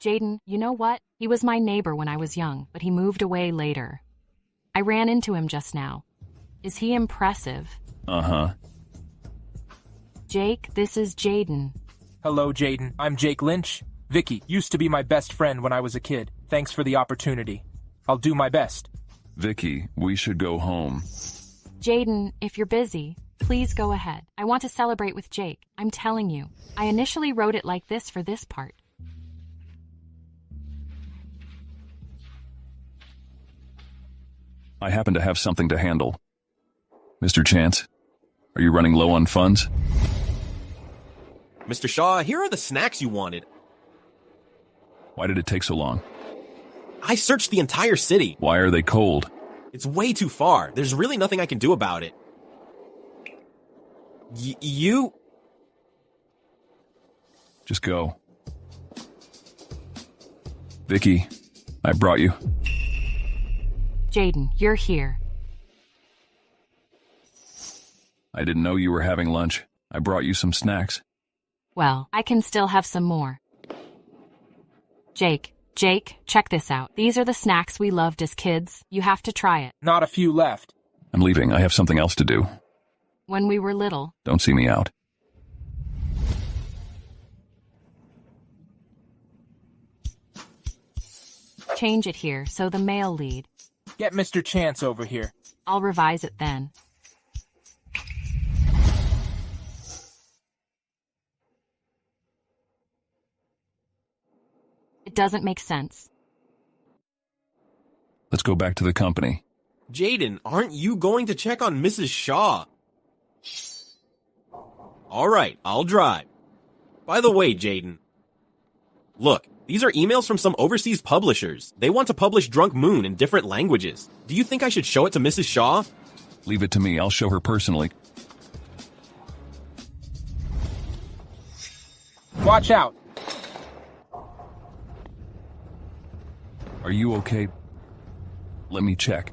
Jaden, you know what? He was my neighbor when I was young, but he moved away later. I ran into him just now. Is he impressive? Jake, this is Jaden. Hello, Jaden. I'm Jake Lynch. Vicki used to be my best friend when I was a kid. Thanks for the opportunity. I'll do my best. Vicki, we should go home. Jaden, if you're busy, please go ahead. I want to celebrate with Jake. I'm telling you. I initially wrote it like this for this part. I happen to have something to handle. Mr. Chance, are you running low on funds? Mr. Shaw, here are the snacks you wanted. Why did it take so long? I searched the entire city. Why are they cold? It's way too far. There's really nothing I can do about it. You... Just go. Vicki, I brought you. Jaden, you're here. I didn't know you were having lunch. I brought you some snacks. Well, I can still have some more. Jake, check this out. These are the snacks we loved as kids. You have to try it. Not a few left. I'm leaving. I have something else to do. When we were little. Don't see me out. Change it here so the male lead. Get Mr. Chance over here. I'll revise it then. It doesn't make sense. Let's go back to the company. Jaden, aren't you going to check on Mrs. Shaw? All right, I'll drive. By the way, Jaden, look, these are emails from some overseas publishers. They want to publish Drunk Moon in different languages. Do you think I should show it to Mrs. Shaw? Leave it to me. I'll show her personally. Watch out. Are you okay? Let me check.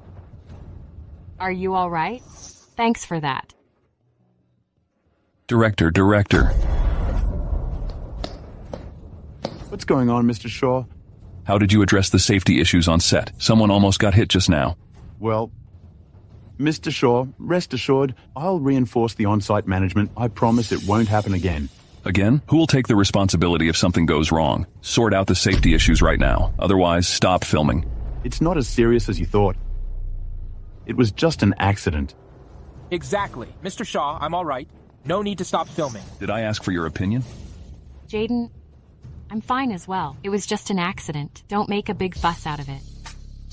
Are you all right? Thanks for that. Director. What's going on, Mr. Shaw? How did you address the safety issues on set? Someone almost got hit just now. Well, Mr. Shaw, rest assured, I'll reinforce the on-site management. I promise it won't happen again. Again? Who will take the responsibility if something goes wrong? Sort out the safety issues right now. Otherwise, stop filming. It's not as serious as you thought. It was just an accident. Exactly. Mr. Shaw, I'm all right. No need to stop filming. Did I ask for your opinion? Jaden, I'm fine as well. It was just an accident. Don't make a big fuss out of it.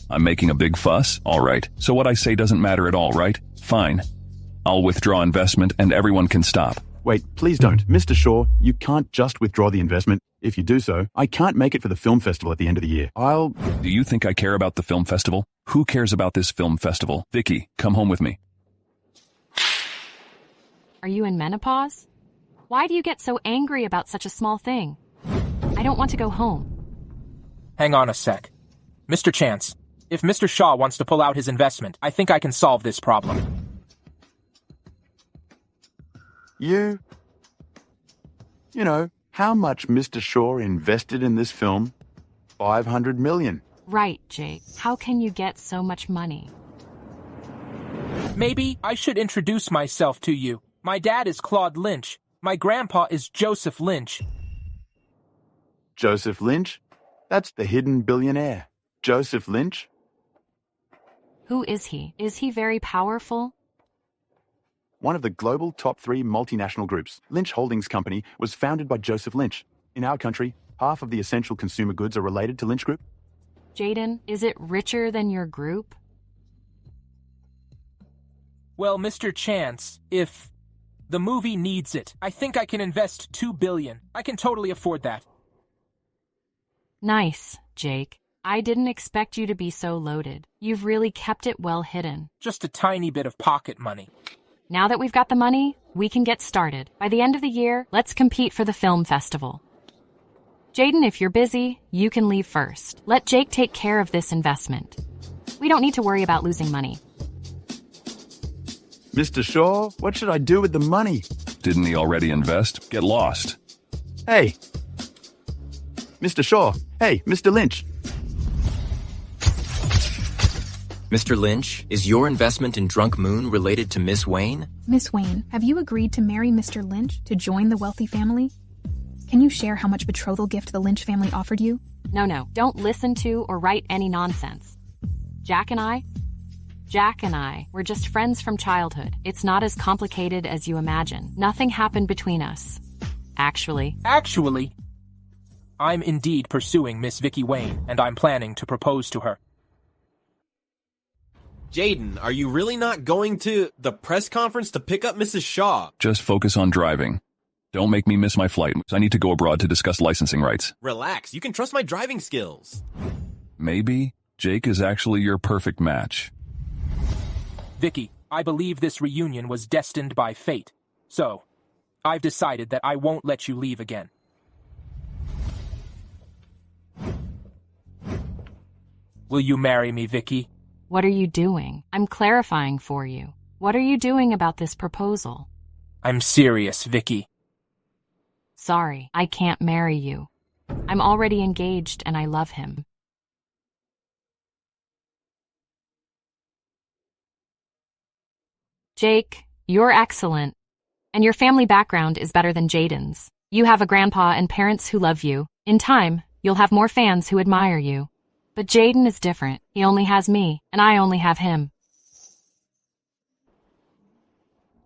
I'm making a big fuss? All right. So what I say doesn't matter at all, right? Fine. I'll withdraw investment and everyone can stop. Wait, please don't. Mr. Shaw, you can't just withdraw the investment. If you do so, I can't make it for the film festival at the end of the year. Do you think I care about the film festival? Who cares about this film festival? Vicki, come home with me. Are you in menopause? Why do you get so angry about such a small thing? I don't want to go home. Hang on a sec. Mr. Chance, if Mr. Shaw wants to pull out his investment, I think I can solve this problem. You know, how much Mr. Shaw invested in this film? $500 million. Right, Jake. How can you get so much money? Maybe I should introduce myself to you. My dad is Claude Lynch. My grandpa is Joseph Lynch. Joseph Lynch? That's the hidden billionaire. Joseph Lynch? Who is he? Is he very powerful? One of the global top 3 multinational groups, Lynch Holdings Company, was founded by Joseph Lynch. In our country, half of the essential consumer goods are related to Lynch Group. Jaden, is it richer than your group? Well, Mr. Chance, if the movie needs it, I think I can invest $2 billion. I can totally afford that. Nice, Jake. I didn't expect you to be so loaded. You've really kept it well hidden. Just a tiny bit of pocket money. Now that we've got the money, we can get started. By the end of the year, let's compete for the film festival. Jaden, if you're busy, you can leave first. Let Jake take care of this investment. We don't need to worry about losing money. Mr. Shaw, what should I do with the money? Didn't he already invest? Get lost. Hey. Mr. Shaw. Hey, Mr. Lynch. Mr. Lynch, is your investment in Drunk Moon related to Miss Wayne? Miss Wayne, have you agreed to marry Mr. Lynch to join the wealthy family? Can you share how much betrothal gift the Lynch family offered you? No, don't listen to or write any nonsense. Jack and I, we're just friends from childhood. It's not as complicated as you imagine. Nothing happened between us. Actually, I'm indeed pursuing Miss Vicki Wayne, and I'm planning to propose to her. Jaden, are you really not going to the press conference to pick up Mrs. Shaw? Just focus on driving. Don't make me miss my flight. I need to go abroad to discuss licensing rights. Relax, you can trust my driving skills. Maybe Jake is actually your perfect match. Vicki, I believe this reunion was destined by fate. So, I've decided that I won't let you leave again. Will you marry me, Vicki? what are you doing? I'm clarifying for you. What are you doing about this proposal? I'm serious, Vicki. Sorry, I can't marry you. I'm already engaged and I love him. Jake, you're excellent. And your family background is better than Jaden's. You have a grandpa and parents who love you. In time, you'll have more fans who admire you. But Jaden is different. He only has me, and I only have him.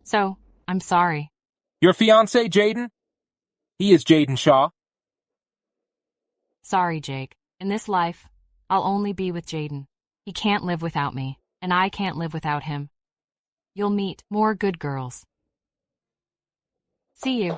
So, I'm sorry. Your fiancé, Jaden? He is Jaden Shaw. Sorry, Jake. In this life, I'll only be with Jaden. He can't live without me, and I can't live without him. You'll meet more good girls. See you.